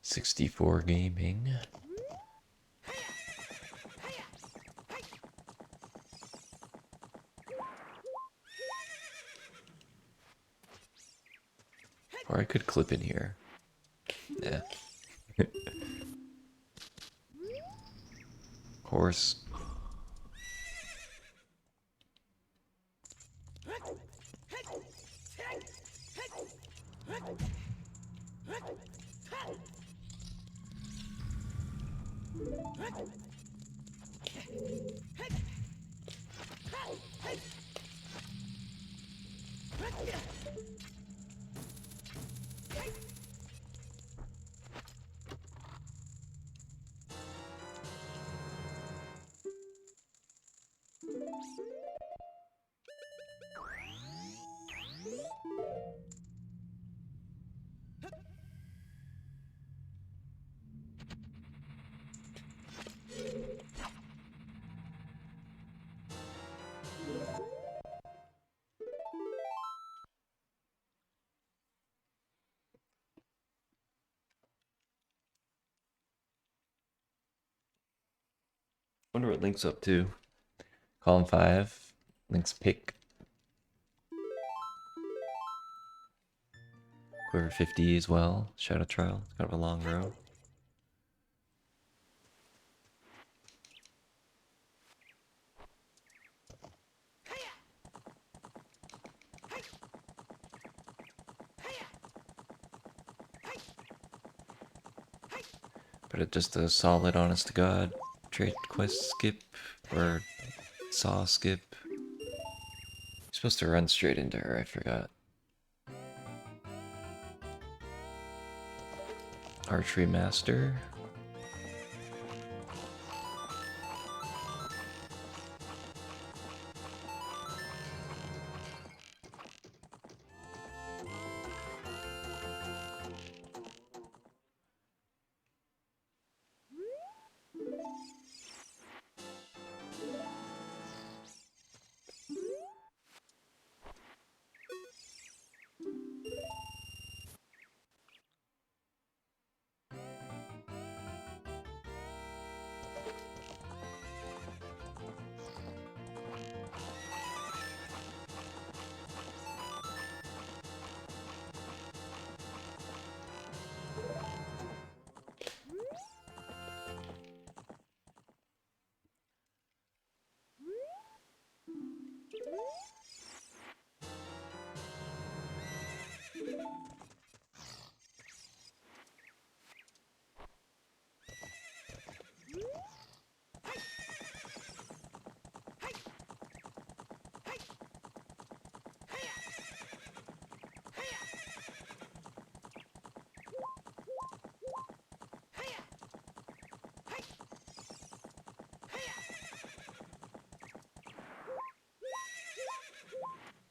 $64 gaming. could clip in here. Yeah. Horse. Wonder what Link's up to. Column 5. Link's pick. Quiver 50 as well. Shadow Trial. It's kind of a long row. But it's just a solid, honest to God trade quest skip or saw skip. You're supposed to run straight into her, I forgot. Archery Master.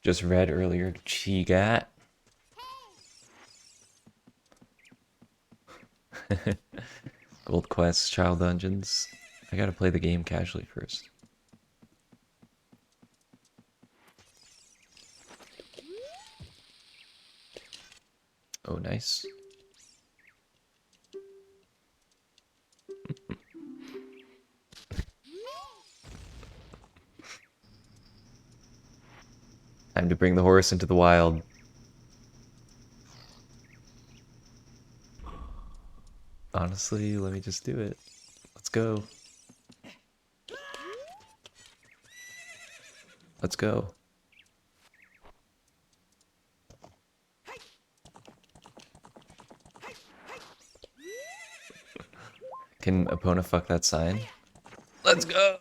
Just read earlier, Chigat. Gold quests, child dungeons. I gotta play the game casually first. Oh, nice. Time to bring the horse into the wild. Honestly, let me just do it. Let's go. Let's go. Can Epona fuck that sign? Let's go!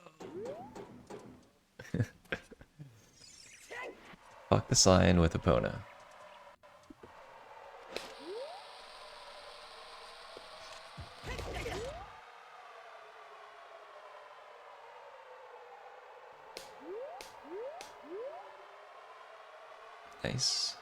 Fuck the sign with Epona. Nice.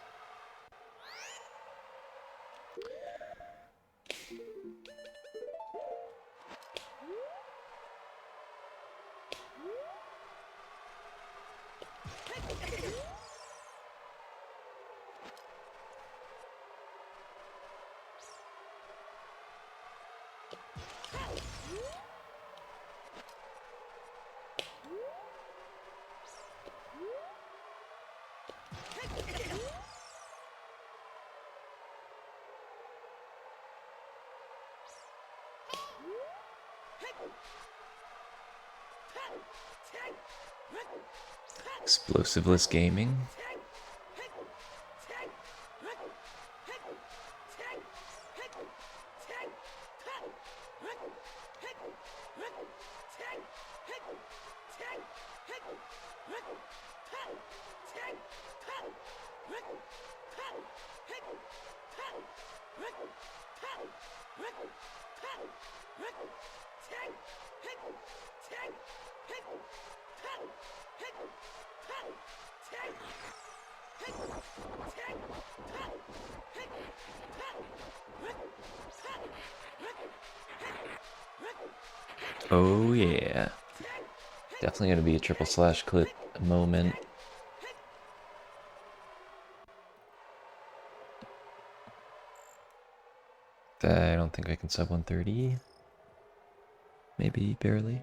Explosiveless gaming. Oh yeah. Definitely gonna be a triple slash clip moment. I don't think I can sub 130. Maybe barely.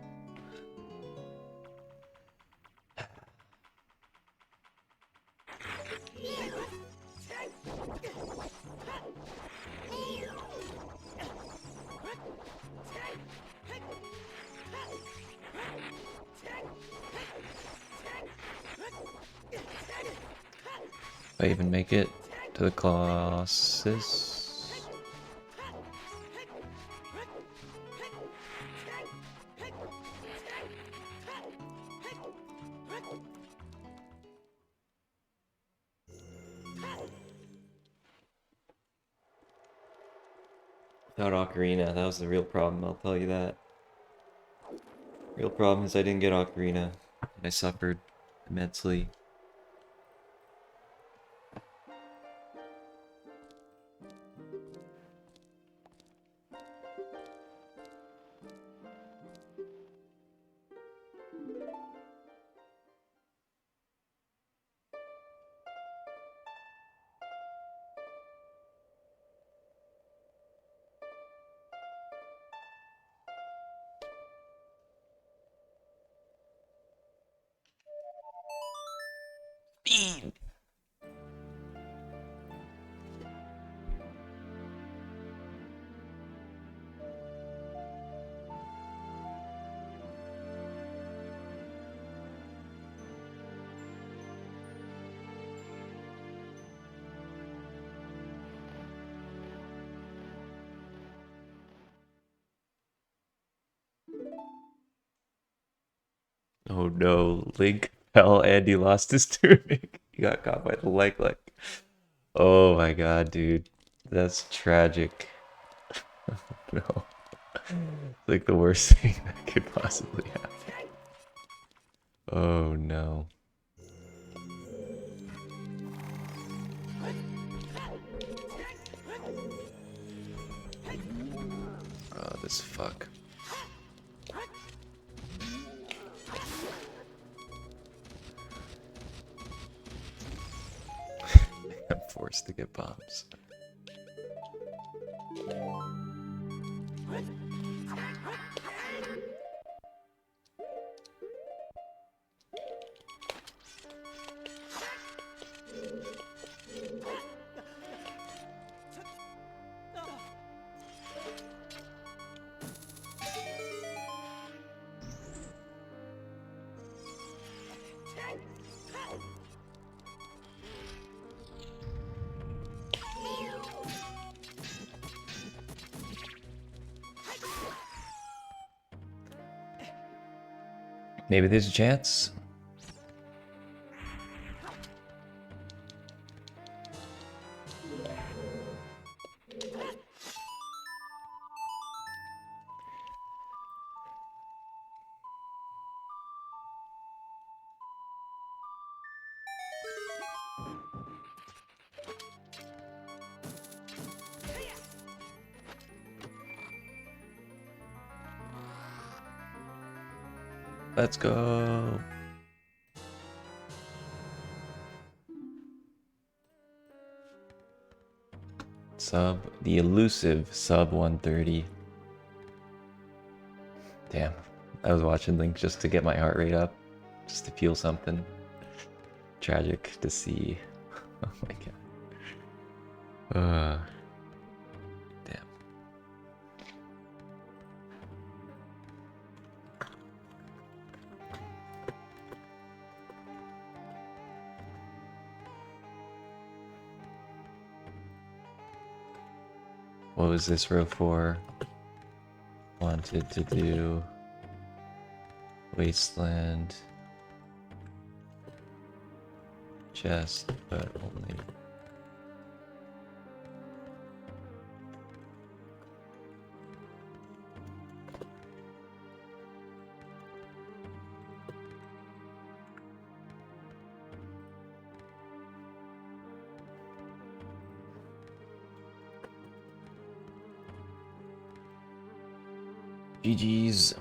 If I even make it to the Colossus. Without Ocarina, that was the real problem, I'll tell you that. Real problem is I didn't get Ocarina, and I suffered immensely. Speed! Oh no, Link fell and he lost his tunic. He got caught by the leg. Oh my god, dude. That's tragic. No. Like the worst thing that could possibly happen. Oh no. Oh, this fuck. I'm forced to get bombs. Maybe there's a chance. Let's go. The elusive sub 130. Damn. I was watching Link just to get my heart rate up. Just to feel something. Tragic to see. Oh my god. Damn. What was this row for? Wanted to do Wasteland, chest, but only. GG's.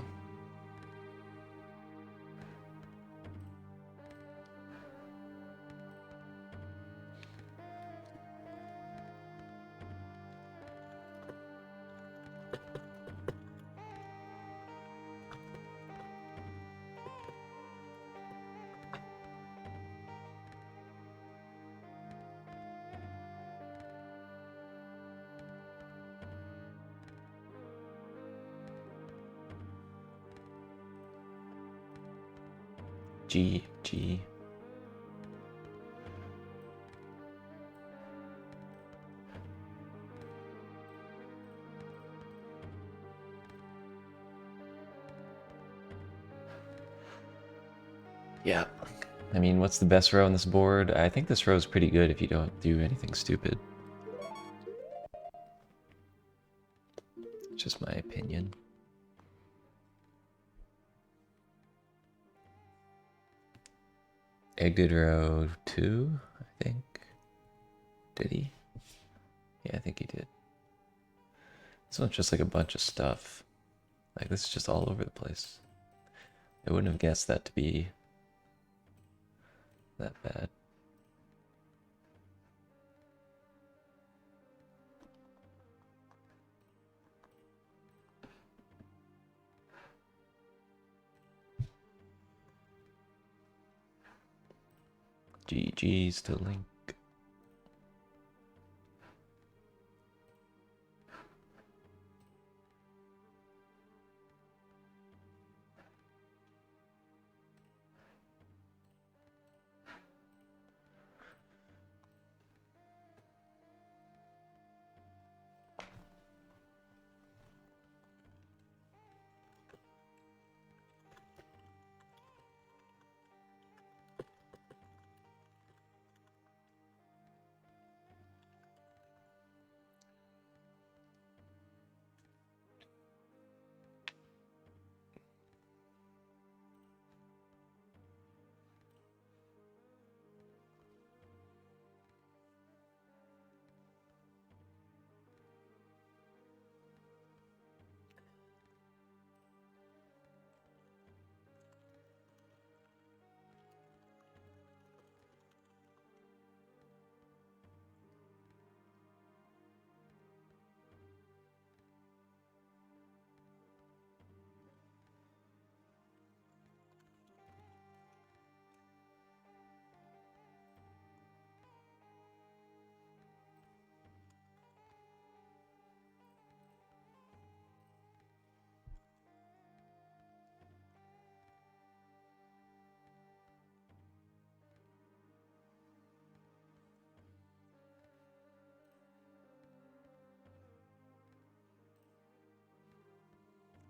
G. Yeah. I mean, what's the best row on this board? I think this row is pretty good if you don't do anything stupid. Just my opinion. A good row 2, I think. Did he? Yeah, I think he did. This one's just like a bunch of stuff. Like, this is just all over the place. I wouldn't have guessed that to be that bad. GG's to Link.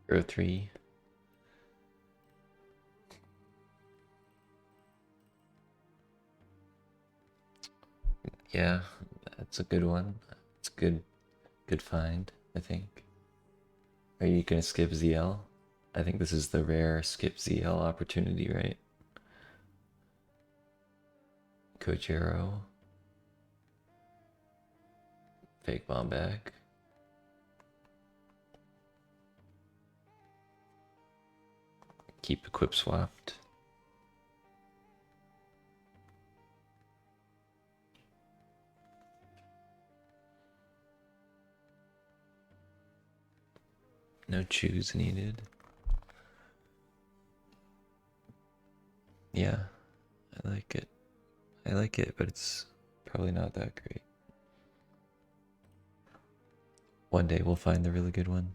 Row 3. Yeah, that's a good one. It's good find, I think. Are you gonna skip ZL? I think this is the rare skip ZL opportunity, right? Kojiro. Fake bomb back. Keep equip swapped. No choose needed. Yeah, I like it. I like it, but it's probably not that great. One day we'll find the really good one.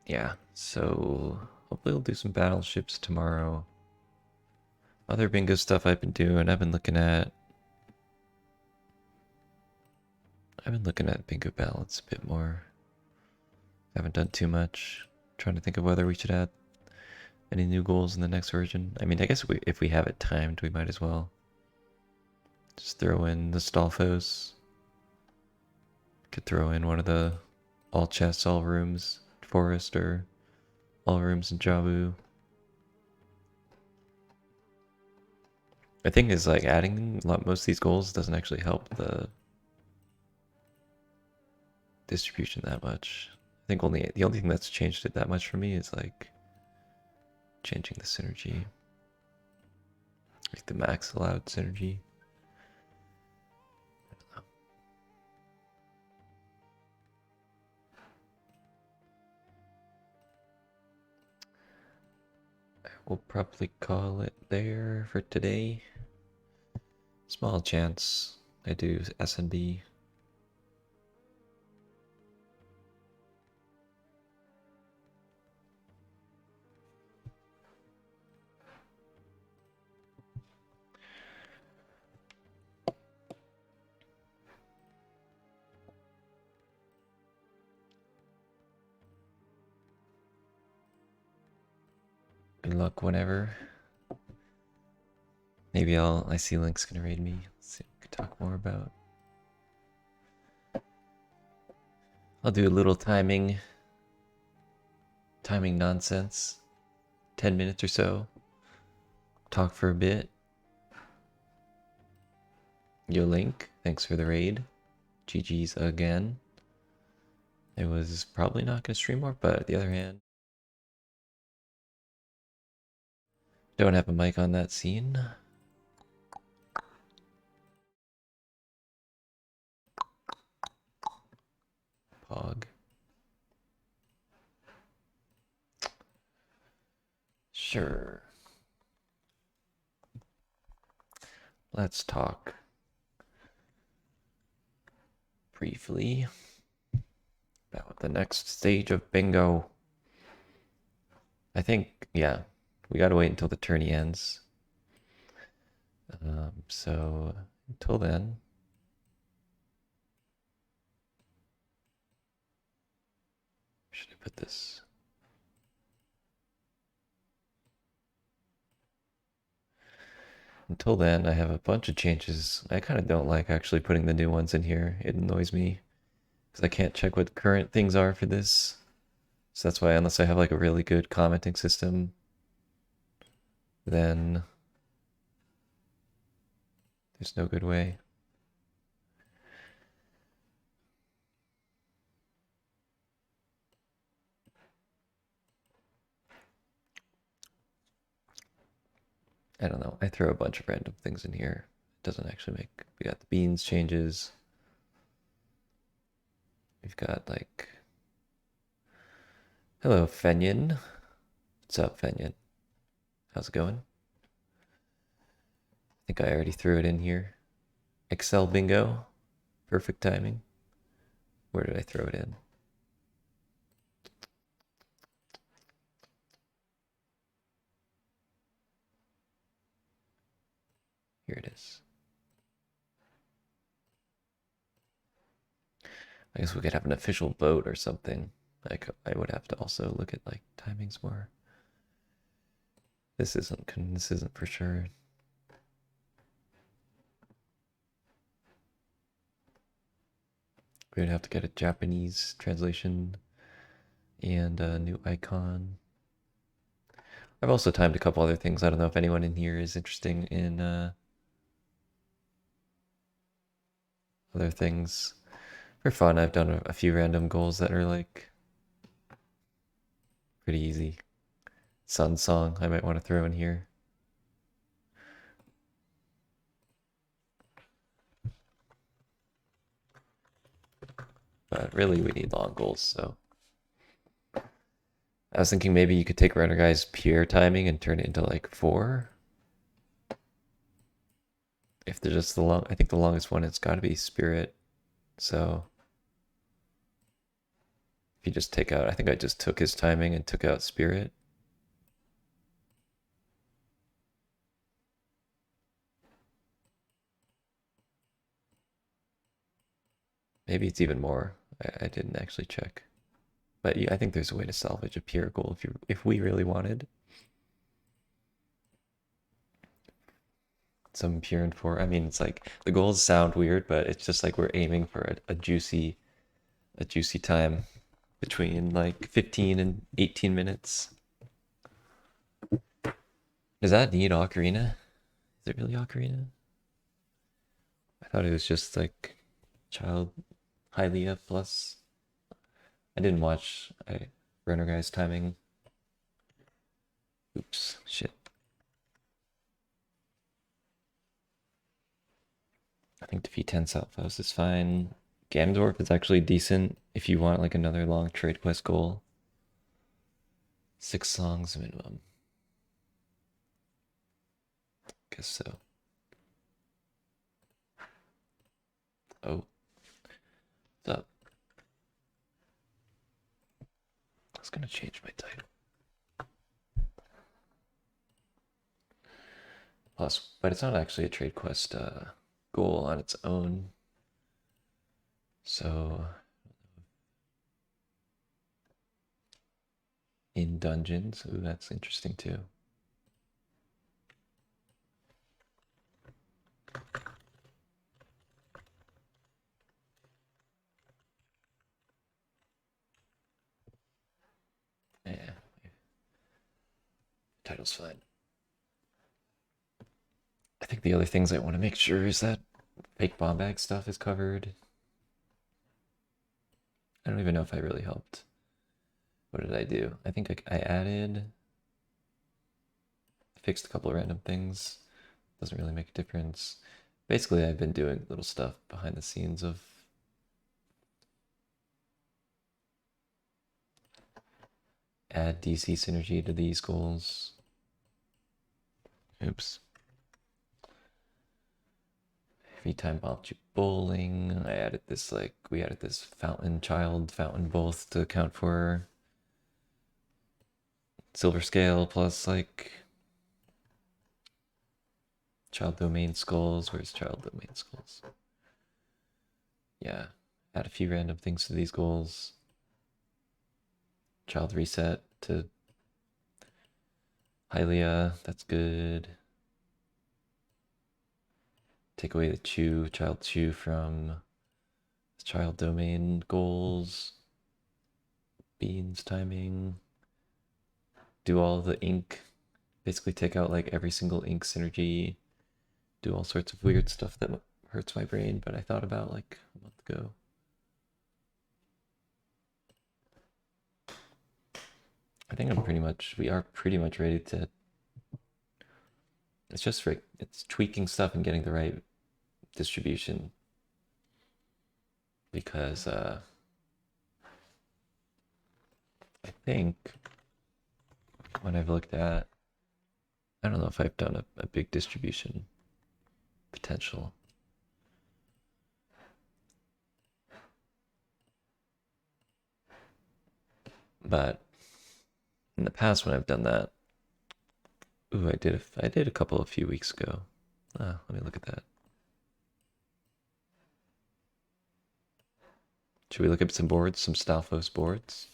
Yeah, so hopefully we'll do some battleships tomorrow. Other bingo stuff I've been doing, I've been looking at bingo balance a bit more. Haven't done too much. Trying to think of whether we should add any new goals in the next version. I mean, I guess if we have it timed, we might as well. Just throw in the Stalfos. Could throw in one of the all chests, all rooms forest, or all rooms in Jabu. The thing is, like, adding most of these goals doesn't actually help the distribution that much. I think the only thing that's changed it that much for me is like changing the synergy, like the max allowed synergy. We'll probably call it there for today. Small chance I do SNB. Good luck whenever. Maybe I see Link's gonna raid me. Let's see what we can talk more about. I'll do a little timing nonsense. 10 minutes or so. Talk for a bit. Yo Link, thanks for the raid. GG's again. It was probably not gonna stream more, but on the other hand, don't have a mic on that scene. Pog. Sure. Let's talk briefly about the next stage of bingo. I think, yeah, we gotta wait until the tourney ends. So until then, should I put this? Until then, I have a bunch of changes. I kind of don't like actually putting the new ones in here. It annoys me because I can't check what current things are for this. So that's why, unless I have like a really good commenting system, then there's no good way. I don't know. I throw a bunch of random things in here. It doesn't actually make. We got the beans changes. We've got like. Hello, Fenyon. What's up, Fenyon? How's it going? I think I already threw it in here. Excel bingo. Perfect timing. Where did I throw it in? Here it is. I guess we could have an official vote or something. Like I would have to also look at like timings more. This isn't for sure. We would have to get a Japanese translation and a new icon. I've also timed a couple other things. I don't know if anyone in here is interested in other things. For fun, I've done a few random goals that are like pretty easy. Sun Song, I might want to throw in here. But really, we need long goals, so. I was thinking maybe you could take Runner Guy's pure timing and turn it into like 4. If they're just I think the longest one has got to be Spirit. So If you just take out, I think I just took his timing and took out spirit. Maybe it's even more. I didn't actually check. But yeah, I think there's a way to salvage a pure goal if we really wanted. Some pure and four. I mean, it's like the goals sound weird, but it's just like we're aiming for a juicy time between like 15 and 18 minutes. Does that need Ocarina? Is it really Ocarina? I thought it was just like Child Hylia plus. I didn't watch Runner Guy's timing. Oops, shit. I think defeat 10 Salphos is fine. Ganondorf is actually decent if you want like another long trade quest goal. 6 songs minimum. Guess so. Oh. What's up? I was gonna change my title. Plus, but it's not actually a trade quest goal on its own. So in dungeons, ooh, that's interesting too. Yeah, title's fine. I think the other things I want to make sure is that fake bomb bag stuff is covered. I don't even know if I really helped. What did I do? I think I added, fixed a couple of random things. Doesn't really make a difference. Basically, I've been doing little stuff behind the scenes of add DC synergy to these goals. Oops. Every time Bobju bowling, I added this we added this fountain both to account for silver scale plus like child domain skulls. Where's child domain skulls? Yeah, add a few random things to these goals. Child reset to Hylia, that's good. Take away the child chew from child domain goals. Beans timing. Do all the ink. Basically take out like every single ink synergy. Do all sorts of weird stuff that hurts my brain, but I thought about like a month ago. I think we are pretty much ready to, it's just it's tweaking stuff and getting the right distribution. Because I think when I've looked at, I don't know if I've done a big distribution potential. But in the past when I've done that, ooh, I did a couple a few weeks ago. Ah, let me look at that. Should we look at some boards, some Stalfos boards?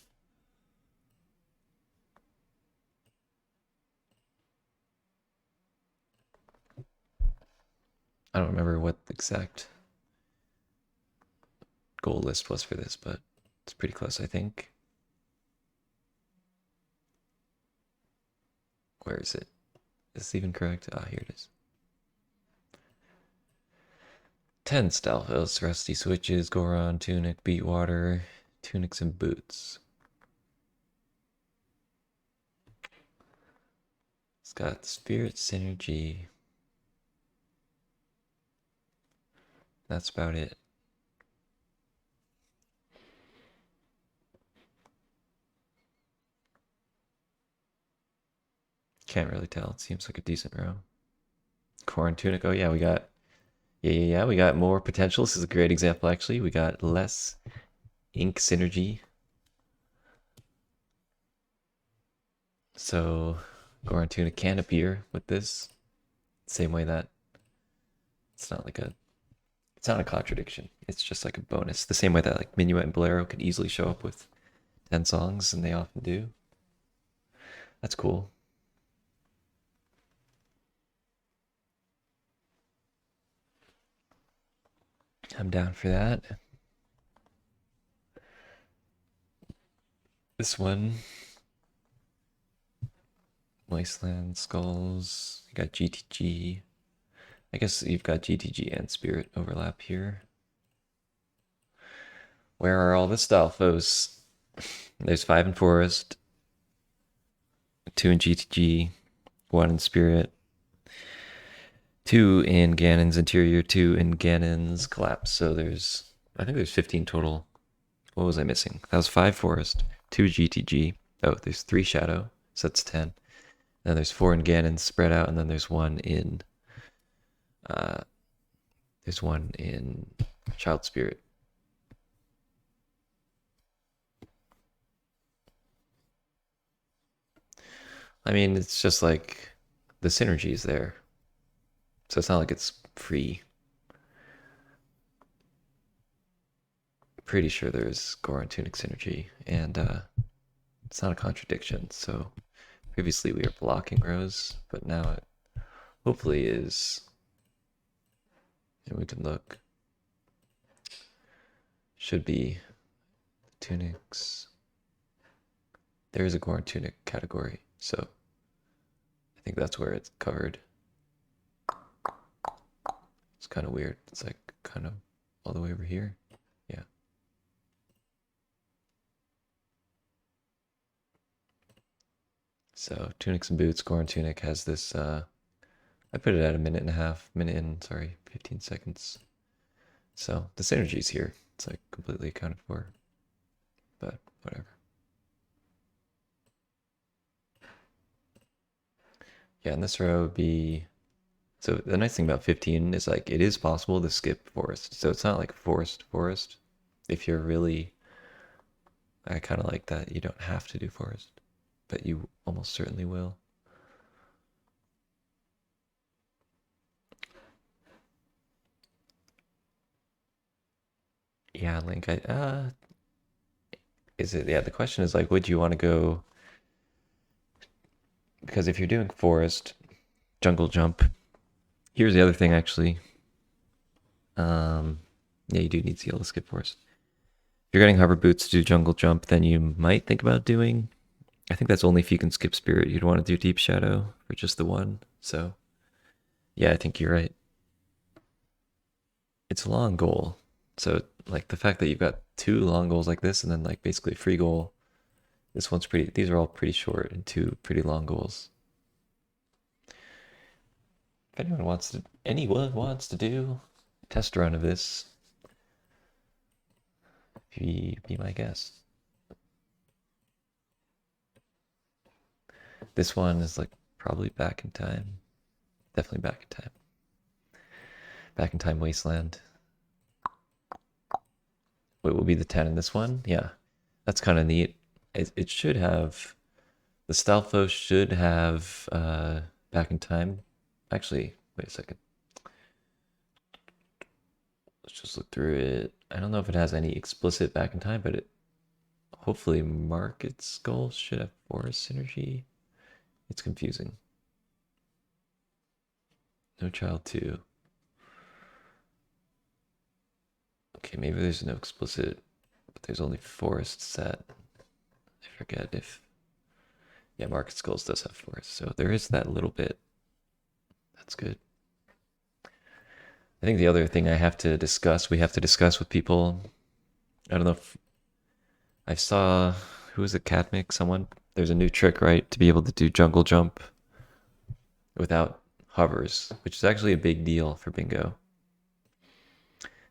I don't remember what the exact goal list was for this, but it's pretty close, I think. Where is it? Is this even correct? Ah, here it is. 10 Stalfos, Rusty Switches, Goron, Tunic, Beatwater, Tunics and Boots. It's got Spirit Synergy. That's about it. Can't really tell. It seems like a decent row. Corn Tunic. Oh yeah, we got we got more potential. This is a great example actually. We got less ink synergy. So Gorantuna can appear with this. Same way that it's not like a it's not a contradiction. It's just like a bonus. The same way that like Minuet and Bolero can easily show up with 10 songs, and they often do. That's cool. I'm down for that. This one, Wasteland Skulls. You got GTG. I guess you've got GTG and Spirit overlap here. Where are all the Stalfos? There's 5 in Forest, 2 in GTG, 1 in Spirit, 2 in Ganon's Interior, 2 in Ganon's Collapse. So I think there's 15 total. What was I missing? That was 5 Forest, 2 GTG. Oh, there's 3 Shadow, so that's 10. Then there's 4 in Ganon spread out, and then there's 1 in Child Spirit. I mean, it's just like the synergy is there. So it's not like it's free. Pretty sure there's Goron Tunic synergy, and it's not a contradiction. So previously we were blocking Rose, but now it hopefully is. And we can look. Should be tunics. There is a Goron Tunic category, so I think that's where it's covered. It's kind of weird. It's like kind of all the way over here. Yeah. So tunics and boots. Goron Tunic has this. I put it at a minute and a half. Minute and sorry, 15 seconds. So the synergy's here. It's like completely accounted for. But whatever. Yeah, and this row would be. So the nice thing about 15 is like it is possible to skip forest. So it's not like forest. If you're really, I kind of like that you don't have to do forest, but you almost certainly will. Yeah, Link. Is it? Yeah, the question is like, would you want to go? Because if you're doing forest, jungle jump. Here's the other thing, actually. Yeah, you do need Seal to skip forest. If you're getting hover boots to do jungle jump, then you might think about doing. I think that's only if you can skip spirit. You'd want to do deep shadow for just the one. So, yeah, I think you're right. It's a long goal. So, like the fact that you've got 2 long goals like this, and then like basically a free goal. This one's pretty. These are all pretty short and 2 pretty long goals. If anyone wants to do a test run of this, be my guest. This one is like probably back in time. Definitely back in time. Back in time wasteland. What will be the 10 in this one? Yeah, that's kind of neat. It should have, the Stalfo should have back in time. Actually, wait a second. Let's just look through it. I don't know if it has any explicit back in time, but it hopefully Market Skull should have forest synergy. It's confusing. No Child 2. Okay, maybe there's no explicit, but there's only forest set. I forget if. Yeah, Market Skulls does have forest, so there is that little bit. That's good. I think the other thing we have to discuss with people. I don't know if I saw, who was it, Cadmic? Someone. There's a new trick, right, to be able to do jungle jump without hovers, which is actually a big deal for bingo.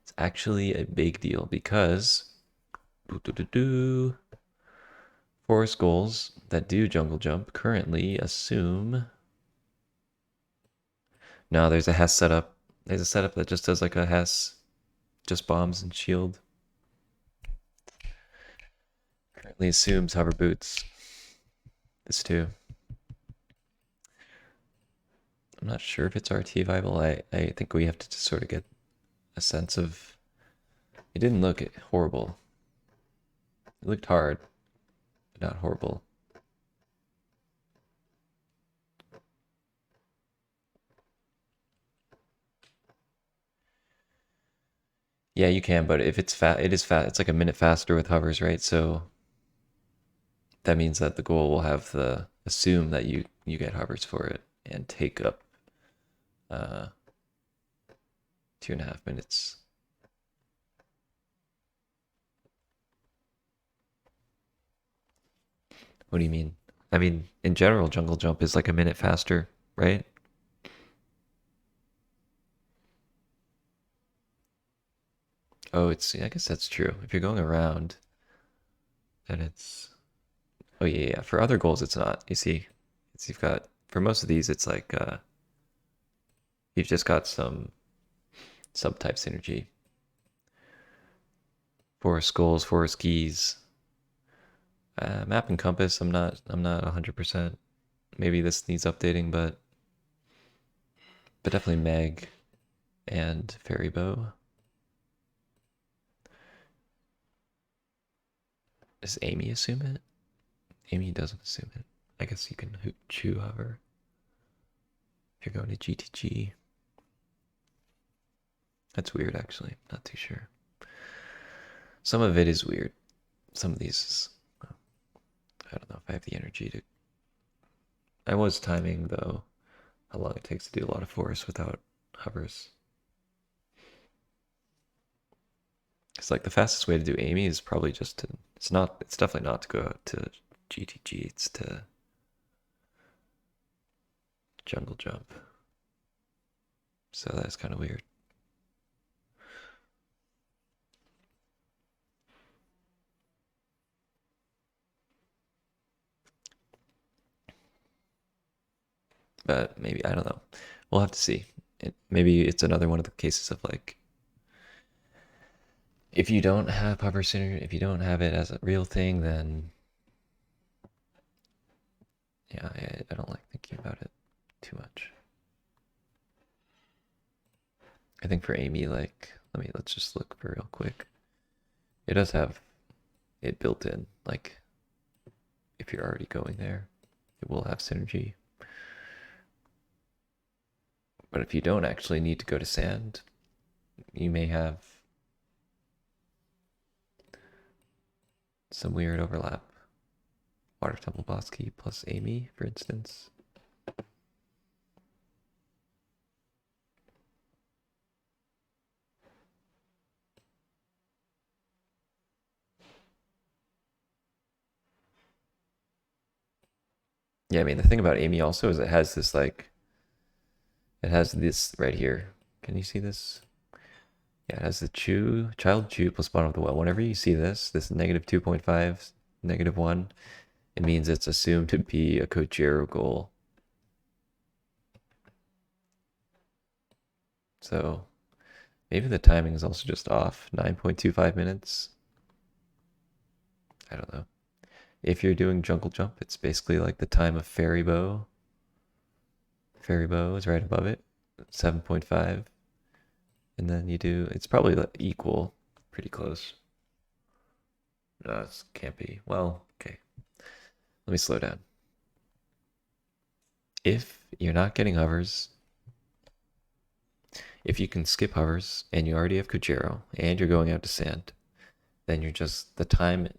It's actually a big deal because forest goals that do jungle jump currently assume. No, there's a Hess setup. There's a setup that just does like a Hess, just bombs and shield. Currently assumes hover boots. This too. I'm not sure if it's RT viable. I think we have to just sort of get a sense of. It didn't look horrible. It looked hard, but not horrible. Yeah, you can, but if it's fat, it is fat. It's like a minute faster with hovers, right? So that means that the goal will have the assume that you get hovers for it and take up uh 2.5 minutes. What do you mean? I mean, in general, jungle jump is like a minute faster, right? Oh, I guess that's true. If you're going around, then it's. Oh yeah, yeah. For other goals, it's not. You see, you've got for most of these, it's like you've just got some subtype synergy. Forest goals, forest keys, map and compass. I'm not 100%. Maybe this needs updating, but definitely Meg and Fairy Bow. Does Amy assume it? Amy doesn't assume it. I guess you can chew hover if you're going to GTG. That's weird, actually. Not too sure. Some of it is weird. Some of these, I don't know if I have the energy to. I was timing, though, how long it takes to do a lot of force without hovers. It's like the fastest way to do Amy is probably just to. It's definitely not to go out to GTG, it's to jungle jump. So that's kind of weird. But maybe, I don't know. We'll have to see. Maybe it's another one of the cases of like, if you don't have hover synergy, if you don't have it as a real thing, then yeah, I don't like thinking about it too much. I think for Amy, like, let's just look for real quick. It does have it built in, like, if you're already going there, it will have synergy. But if you don't actually need to go to sand, you may have some weird overlap. Water Temple Boss Key plus Amy, for instance. Yeah, I mean, the thing about Amy also is it has this, like, it has this right here. Can you see this? Yeah, it has the child chew plus bottom of the well. Whenever you see this negative 2.5, negative 1, it means it's assumed to be a Kojiro goal. So maybe the timing is also just off. 9.25 minutes. I don't know. If you're doing jungle jump, it's basically like the time of fairy bow. Fairy bow is right above it, 7.5. And then you do, it's probably equal, pretty close. No, it can't be. Well, okay. Let me slow down. If you're not getting hovers, if you can skip hovers and you already have Kujiro and you're going out to sand, then you're just, the time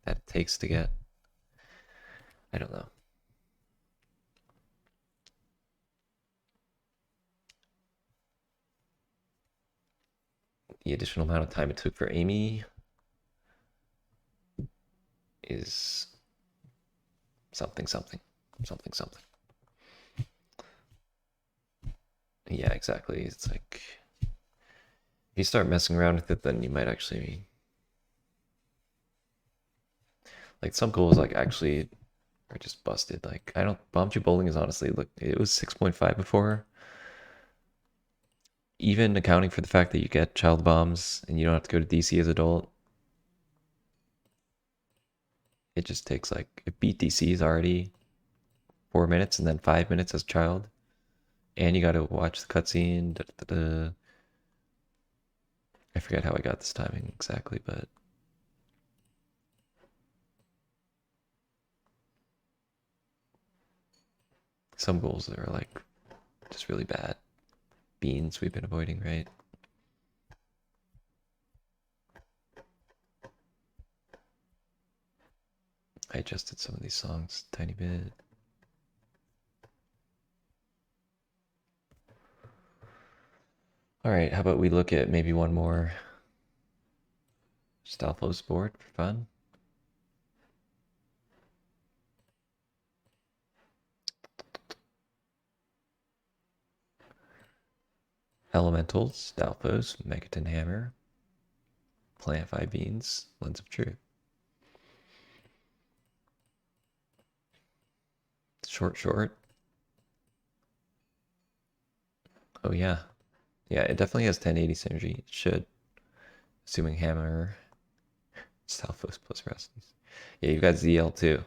that it takes to get, I don't know. The additional amount of time it took for Amy is something, something, something, something. Yeah, exactly. It's like, if you start messing around with it, then you might actually, like, some goals like actually are just busted. Like, I don't, Bombchu bowling is honestly, look, it was 6.5 before. Even accounting for the fact that you get child bombs and you don't have to go to DC as adult, it just takes like, it beat DC's already 4 minutes and then 5 minutes as child. And you gotta watch the cutscene. I forget how I got this timing exactly, but some goals are like just really bad. Beans we've been avoiding, right? I adjusted some of these songs a tiny bit. All right, how about we look at maybe one more Stalfos board for fun? Elementals, Stalfos, Megaton Hammer, Plant 5 Beans, Lens of Truth. Short. Oh yeah. Yeah, it definitely has 1080 synergy. It should. Assuming Hammer, Stalfos plus Rusties. Yeah, you've got ZL too.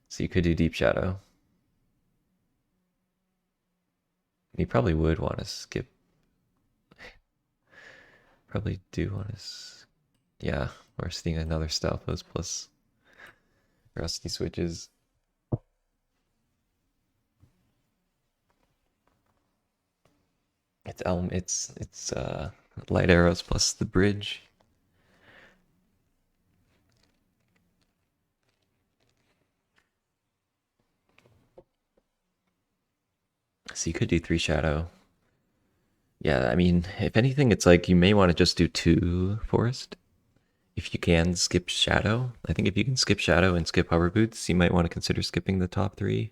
So you could do Deep Shadow. You probably would want to skip. Probably do want to. Yeah, we're seeing another Stalfos plus Rusty switches. It's light arrows plus the bridge. So you could do 3 shadow. Yeah, I mean, if anything, it's like you may want to just do 2 forest. If you can skip shadow. I think if you can skip shadow and skip hover boots, you might want to consider skipping the top 3.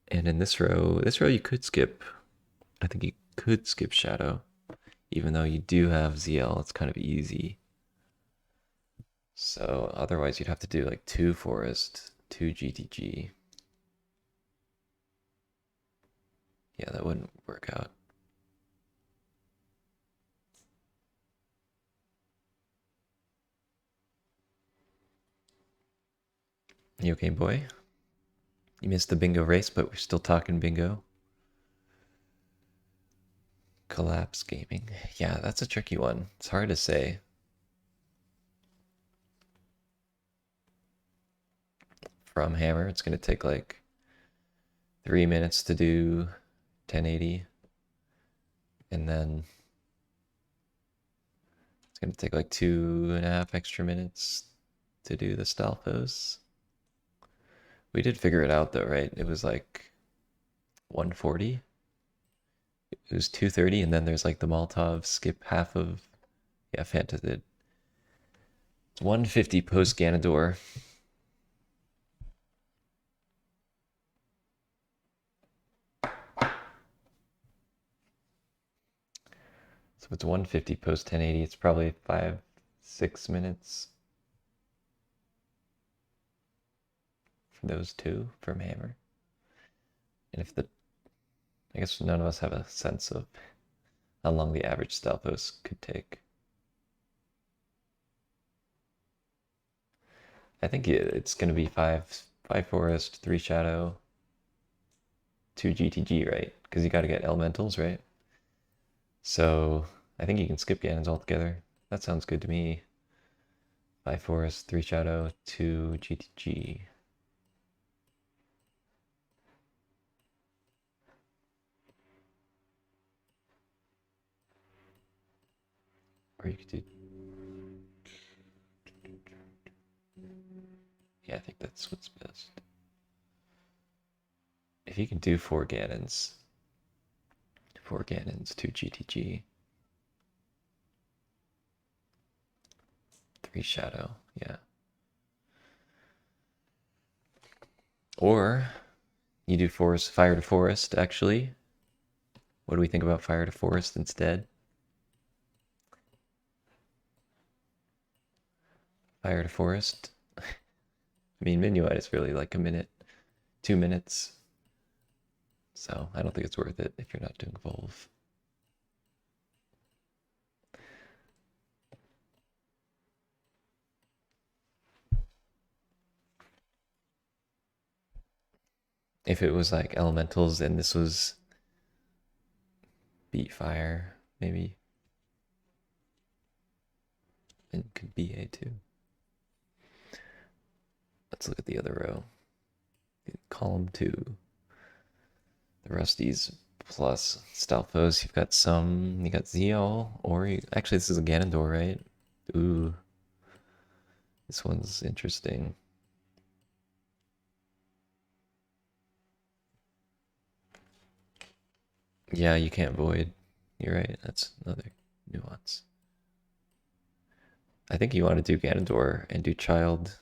And in this row you could skip. I think you could skip shadow. Even though you do have ZL, it's kind of easy. So otherwise you'd have to do like 2 forest, 2 GTG. Yeah, that wouldn't work out. You okay, boy? You missed the bingo race, but we're still talking bingo. Collapse gaming. Yeah, that's a tricky one. It's hard to say. From Hammer, it's going to take like 3 minutes to do 1080. And then it's going to take like 2.5 extra minutes to do the Stalfos. We did figure it out though, right? It was like 140. It was 230, and then there's like the Molotov skip half of. Yeah, Fanta did. It's 150 post Ganador. So if it's 150 post 1080, it's probably 5-6 minutes for those two from Hammer. And if the, I guess none of us have a sense of how long the average Stalfos could take. I think it's going to be 5 forest, 3 shadow, 2 GTG, right? Because you got to get elementals, right? So I think you can skip Ganons altogether. That sounds good to me. 5 forest, 3 shadow, 2 GTG. Or you could do. Yeah, I think that's what's best. If you can do 4 Ganons, 2 GTG, 3 shadow, yeah. Or you do forest, fire to forest, actually. What do we think about fire to forest instead? Fire to forest. I mean, Minuet is really like a minute, 2 minutes. So I don't think it's worth it if you're not doing Volve. If it was like elementals and this was beat fire, maybe. And it could be A too. Let's look at the other row. Column 2. The Rusties plus Stalfos. You've got some. You got Zeal, or actually, this is a Ganondorf, right? Ooh, this one's interesting. Yeah, you can't void. You're right. That's another nuance. I think you want to do Ganondorf and do Child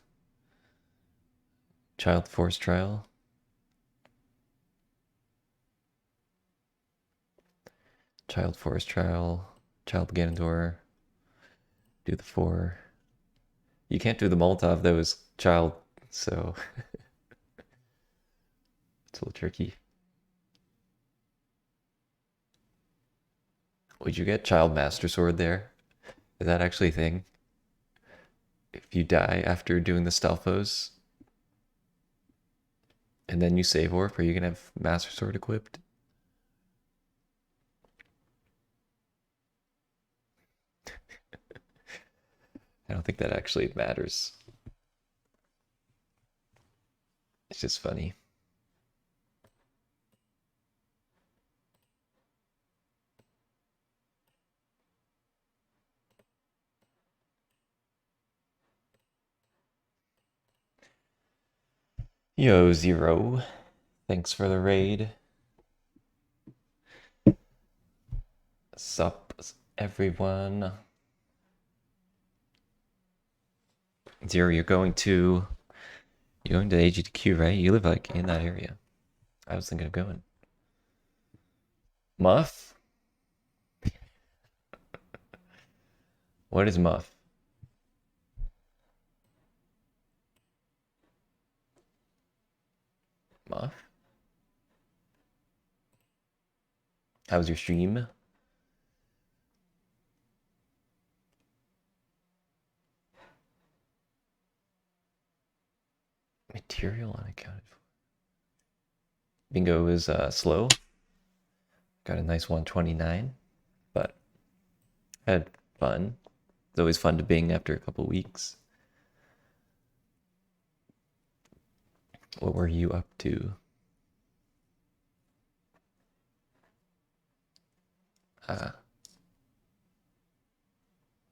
Force Trial. Child Force Trial. Child Ganondorf. Do the 4. You can't do the Molotov, that was Child, so it's a little tricky. Would you get Child Master Sword there? Is that actually a thing? If you die after doing the Stalfos, and then you save warp, are you gonna have Master Sword equipped? I don't think that actually matters. It's just funny. Yo, Zero. Thanks for the raid. Sup, everyone. Zero, you're going to AGDQ, right? You live like in that area. I was thinking of going. Muff? What is Muff? Muff? How was your stream? Material unaccounted for. Bingo is slow. Got a nice 129, but had fun. It's always fun to bing after a couple weeks. What were you up to?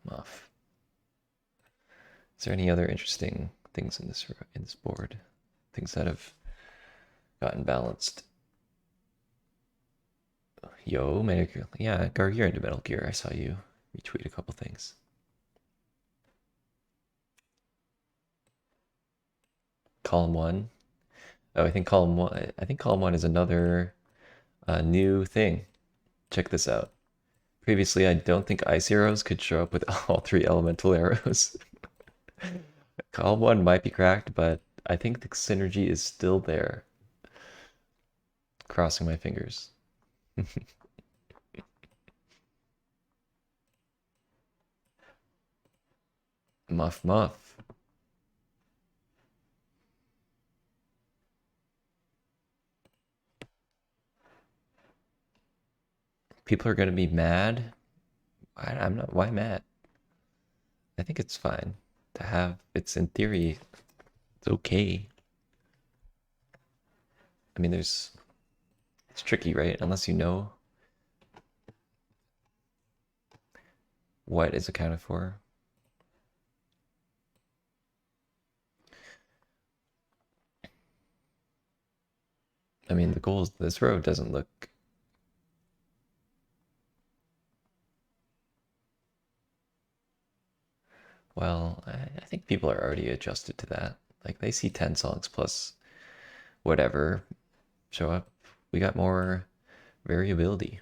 Muff. Is there any other interesting things in this board? Things that have gotten balanced. Yo, Metal Gear. Yeah, Gar, you're into Metal Gear. I saw you retweet a couple things. Column 1. Oh, I think column 1. I think column 1 is another new thing. Check this out. Previously, I don't think ice arrows could show up with all 3 elemental arrows. Column 1 might be cracked, but I think the synergy is still there. Crossing my fingers. Muff muff. People are gonna be mad. I'm not. Why mad? I think it's fine to have. It's in theory, it's okay. I mean, it's tricky, right? Unless you know what is accounted for. I mean, the goals. This road doesn't look. Well, I think people are already adjusted to that. Like they see 10 songs plus whatever show up. We got more variability.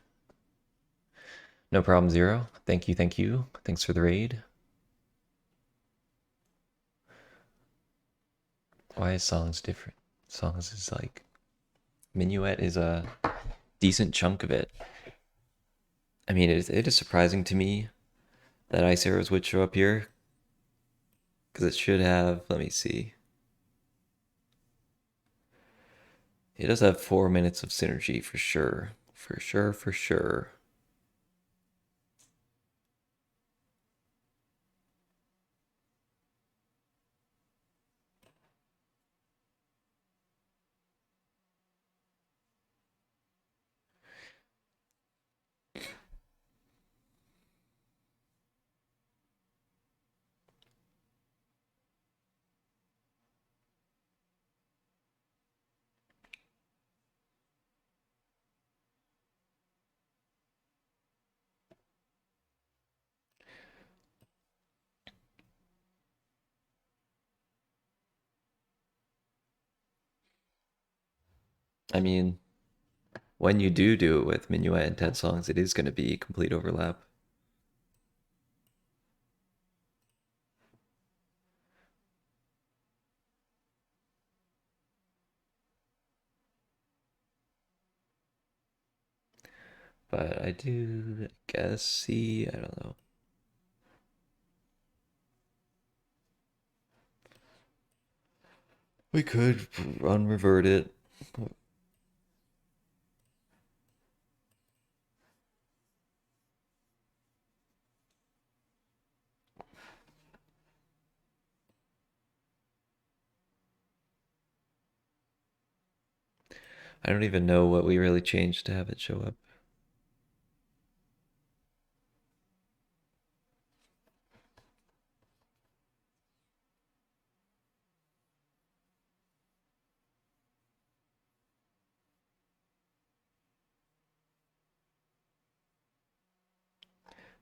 No problem, Zero. Thank you, thank you. Thanks for the raid. Why is songs different? Songs is like Minuet is a decent chunk of it. I mean, it is surprising to me that ice arrows would show up here because it should have. Let me see. He does have 4 minutes of synergy for sure. For sure, for sure. I mean, when you do it with Minuet and 10 songs, it is going to be complete overlap. But I do guess see, I don't know. We could unrevert it. I don't even know what we really changed to have it show up.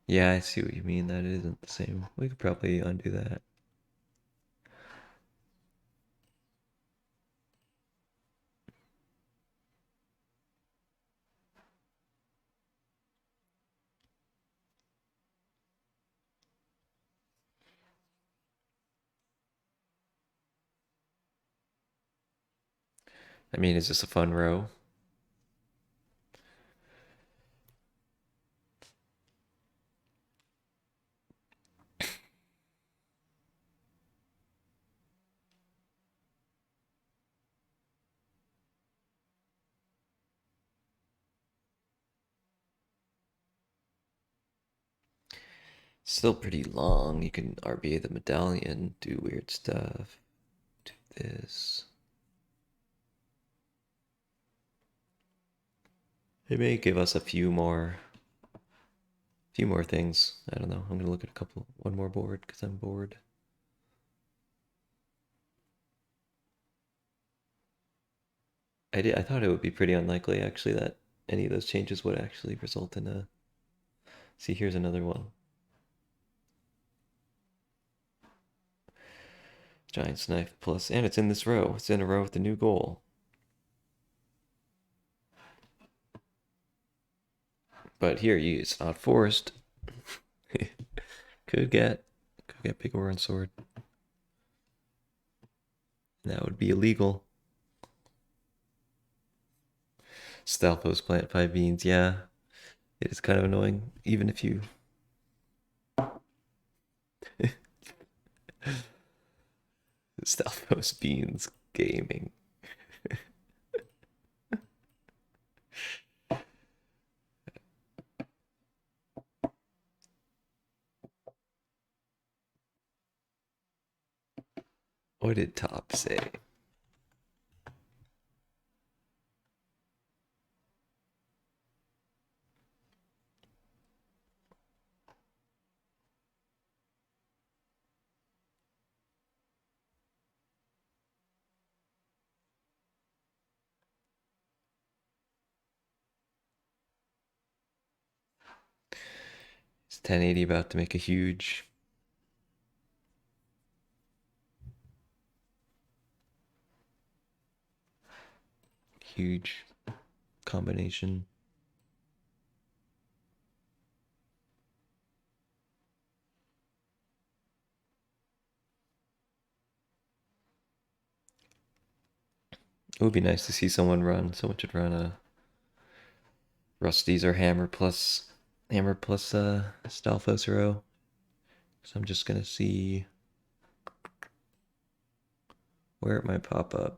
Yeah, I see what you mean. That isn't the same. We could probably undo that. I mean, is this a fun row? Still pretty long. You can RBA the medallion, do weird stuff. Do this. It may give us a few more things. I don't know. I'm gonna look at one more board because I'm bored. I thought it would be pretty unlikely actually that any of those changes would actually result in a. See, here's another one. Giant's knife plus, and it's in this row. It's in a row with the new goal. But here, it's not forced. could get big orange sword. That would be illegal. Stalfos plant 5 beans. Yeah, it is kind of annoying, even if you. Stalfos beans gaming. What did Top say? Is 1080 about to make a huge combination? It would be nice to see someone should run a Rusty's or Hammer plus Stalfos row. So I'm just gonna see where it might pop up.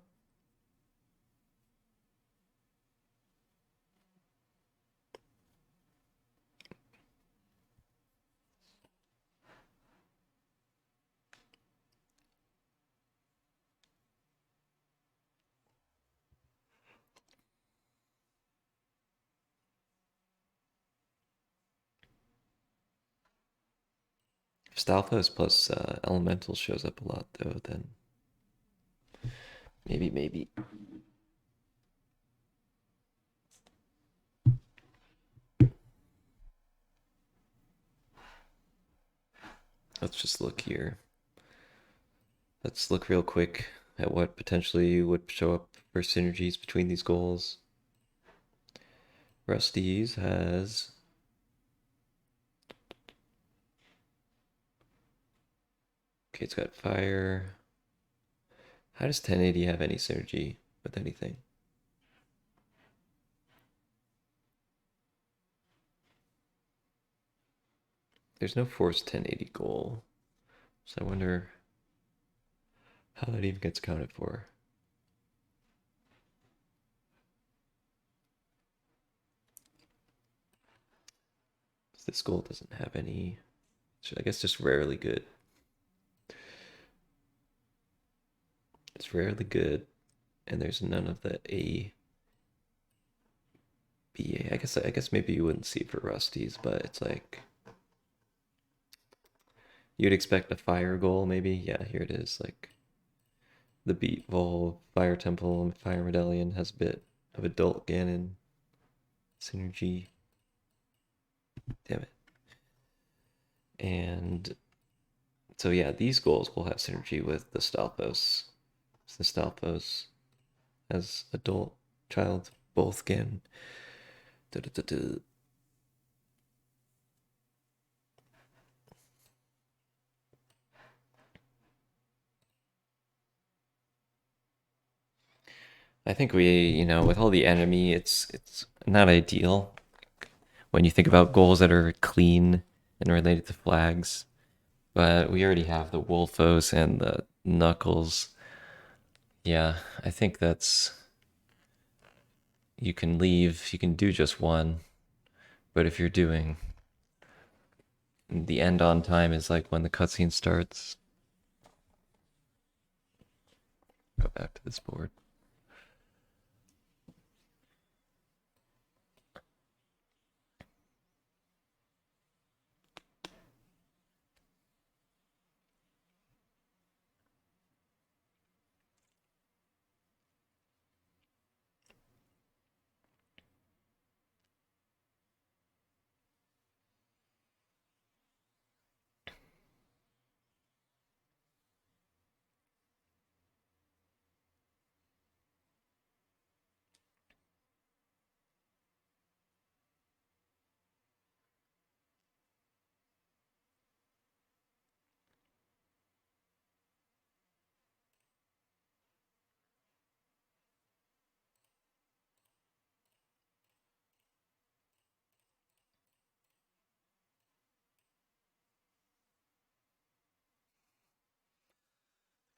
If Stalfos plus Elemental shows up a lot, though, then maybe. Let's just look here. Let's look real quick at what potentially would show up for synergies between these goals. Rusty's has... Okay, it's got fire. How does 1080 have any synergy with anything? There's no forced 1080 goal. So I wonder how that even gets accounted for. This goal doesn't have any, I guess just rarely good. It's rarely good, and there's none of the A, B, A. I guess maybe you wouldn't see it for Rusty's, but it's like you'd expect a fire goal, maybe. Yeah, here it is. Like the Beat Vol, Fire Temple, and Fire Medallion has a bit of Adult Ganon synergy. Damn it. And so yeah, these goals will have synergy with the Stalfos. The Stalfos as adult, child, both can. I think with all the enemy, it's not ideal when you think about goals that are clean and related to flags. But we already have the Wolfos and the Knuckles. Yeah, I think that's... You can leave, you can do just one. But if you're doing... The end on time is like when the cutscene starts. Go back to this board.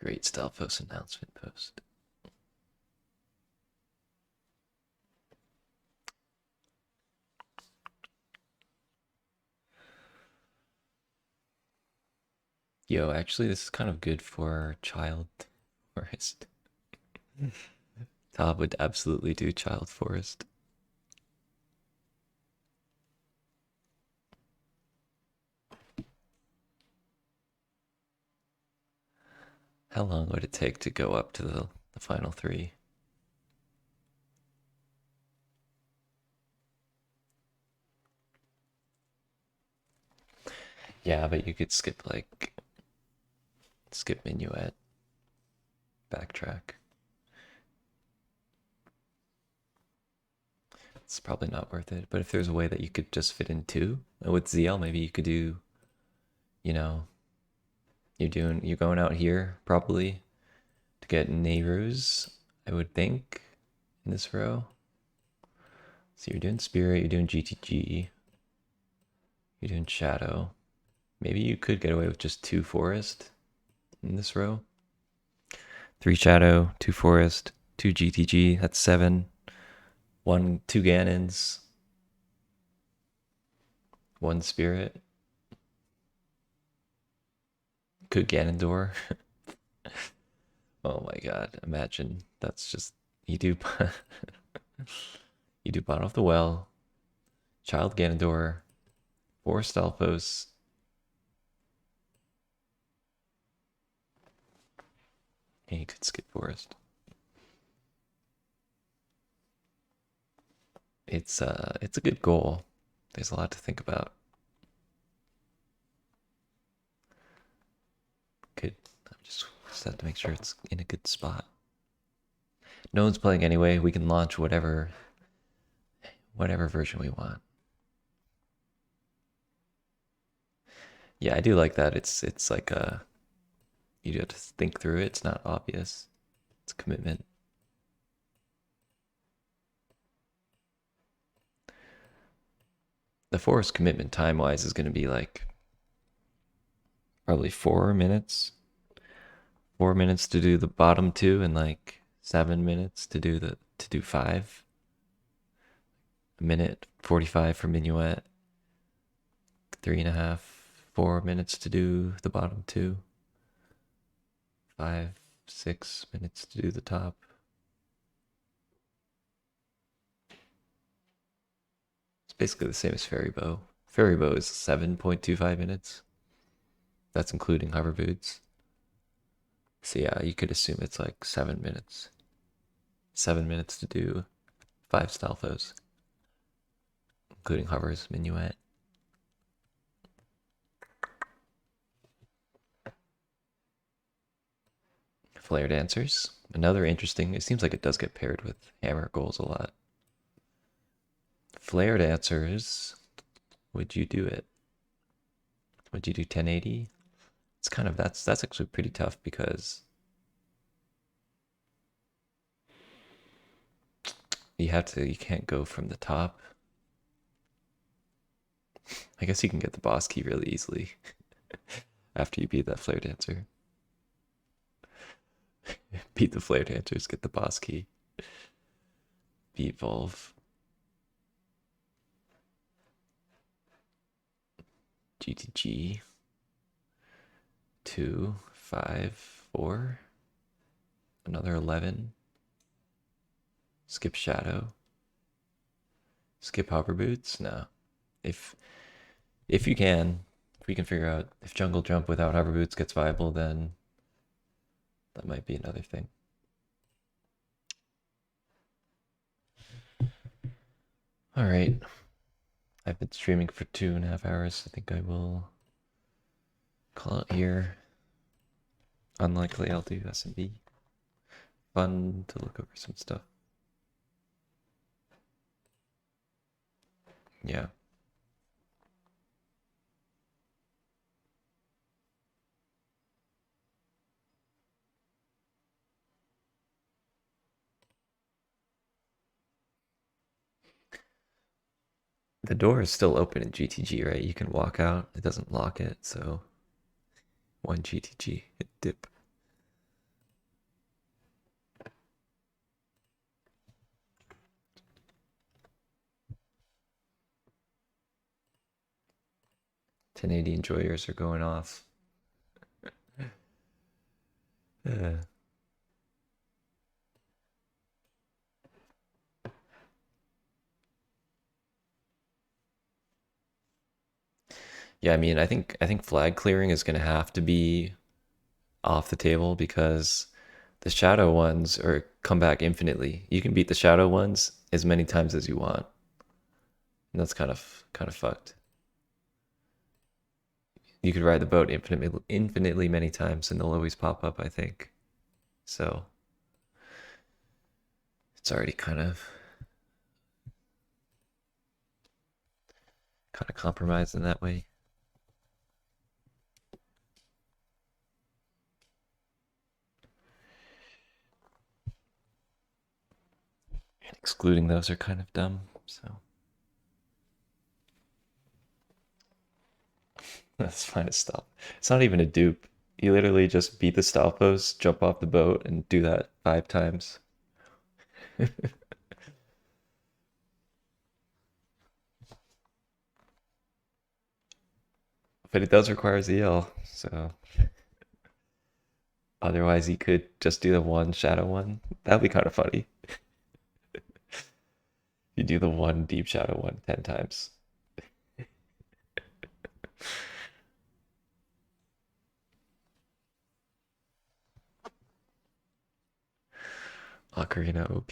Great Stalfos announcement post. Yo, actually, this is kind of good for Child Forest. Todd would absolutely do Child Forest. How long would it take to go up to the final three? Yeah, but you could skip Minuet, backtrack. It's probably not worth it. But if there's a way that you could just fit in two with ZL, maybe you could do, you know, you're going out here probably to get Nehru's, I would think, in this row. So you're doing Spirit, you're doing GTG, you're doing Shadow. Maybe you could get away with just 2 Forest in this row. 3 Shadow, 2 Forest, 2 GTG, that's 7. 2 Ganons, 1 Spirit. Could Ganondorf. Oh my god, imagine. That's just... You do... you do Bottom of the Well, Child Ganondorf, 4 Stalfos, Yeah, you could skip forest. It's a good goal. There's a lot to think about. Good. I'm just have to make sure it's in a good spot. No one's playing anyway. We can launch whatever version we want. Yeah, I do like that. It's like you have to think through it. It's not obvious. It's a commitment. The forest commitment time wise is going to be like probably 4 minutes. 4 minutes to do the bottom two, and like 7 minutes to do five. A minute 45 for minuet. 3.5, 4 minutes to do the bottom two. 5, 6 minutes to do the top. It's basically the same as ferry bow. Ferry bow is 7.25 minutes. That's including hover boots. So yeah, you could assume it's like 7 minutes. 7 minutes to do 5 stalfos, including hovers, minuet. Flare dancers. Another interesting, it seems like it does get paired with hammer goals a lot. Flare dancers, would you do it? Would you do 1080? It's kind of, that's actually pretty tough because you can't go from the top. I guess you can get the boss key really easily after you beat that flare dancer. Beat the flare dancers, get the boss key. Beat Volve. GTG. 2, 5, 4. Another 11. Skip Shadow. Skip Hover Boots? No. If if you can, if we can figure out if Jungle Jump without Hover Boots gets viable, then that might be another thing. All right. I've been streaming for 2.5 hours. I think I will call it here. Unlikely I'll do S&B. Fun to look over some stuff. Yeah. The door is still open in GTG, right? You can walk out. It doesn't lock it, so 1 GTG, hit dip. .1080 enjoyers are going off. Uh, yeah, I mean, I think flag clearing is going to have to be off the table because the shadow ones are come back infinitely. You can beat the shadow ones as many times as you want, and that's kind of fucked. You could ride the boat infinitely many times, and they'll always pop up. I think so. It's already kind of compromised in that way. And excluding those are kind of dumb. So that's fine as stuff. It's not even a dupe. You literally just beat the Stalfos, jump off the boat, and do that 5 times. But it does require ZL, so otherwise you could just do the one shadow one. That'd be kind of funny. You do the one deep shadow one 10 times. Ocarina OP.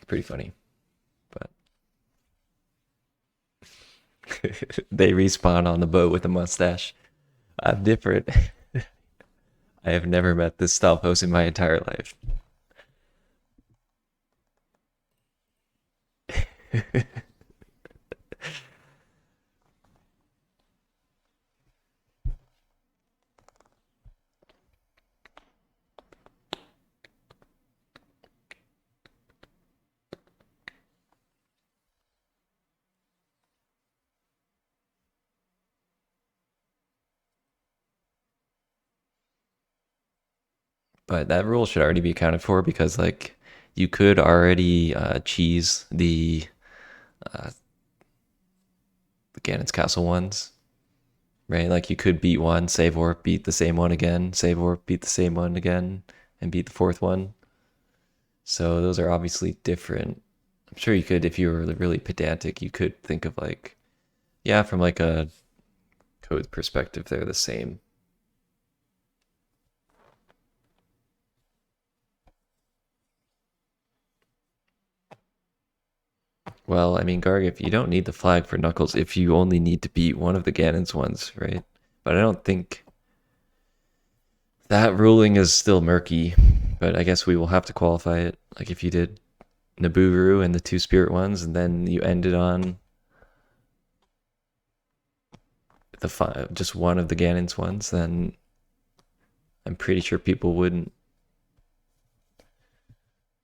Pretty funny, but they respawn on the boat with a mustache. I'm different. I have never met this style pose in my entire life. But that rule should already be accounted for because, like, you could already cheese the Ganon's Castle ones, right? Like, you could beat one, save warp, beat the same one again, save warp, beat the same one again, and beat the fourth one. So those are obviously different. I'm sure you could, if you were really pedantic, you could think of like, yeah, from like a code perspective, they're the same. Well, I mean, Garg, if you don't need the flag for Knuckles, if you only need to beat one of the Ganon's ones, right? But I don't think that ruling is still murky. But I guess we will have to qualify it. Like if you did Nabooru and the two spirit ones, and then you ended on just one of the Ganon's ones, then I'm pretty sure people wouldn't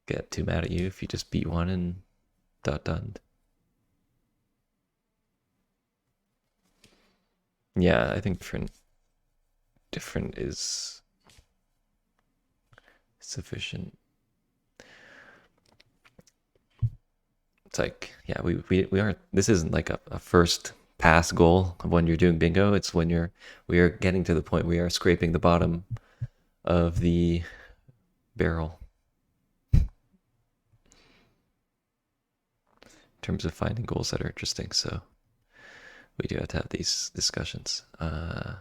get too mad at you if you just beat one and done. Yeah, I think different is sufficient. It's like, yeah, we aren't, this isn't like a first pass goal of when you're doing bingo. It's when we are getting to the point we are scraping the bottom of the barrel in terms of finding goals that are interesting. So we do have to have these discussions. I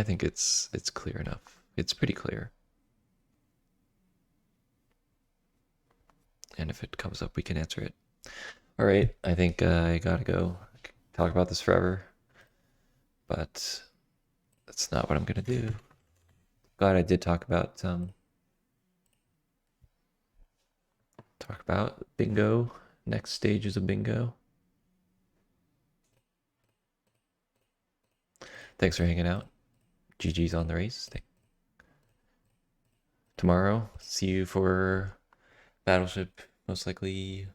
think it's clear enough. It's pretty clear. And if it comes up, we can answer it. All right, I think I gotta go. Talk about this forever, but that's not what I'm gonna do. Glad I did talk about bingo. Next stages of bingo. Thanks for hanging out. GG's on the race. Tomorrow, see you for Battleship, most likely.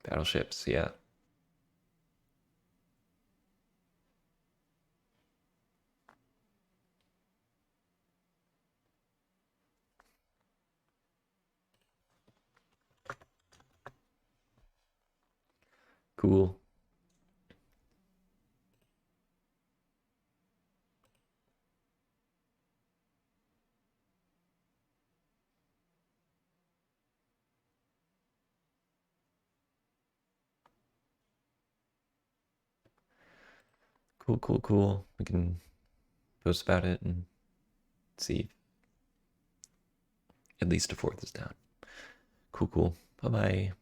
Battleships, yeah. Cool. Cool. We can post about it and see if at least a fourth is down. Cool. Bye bye.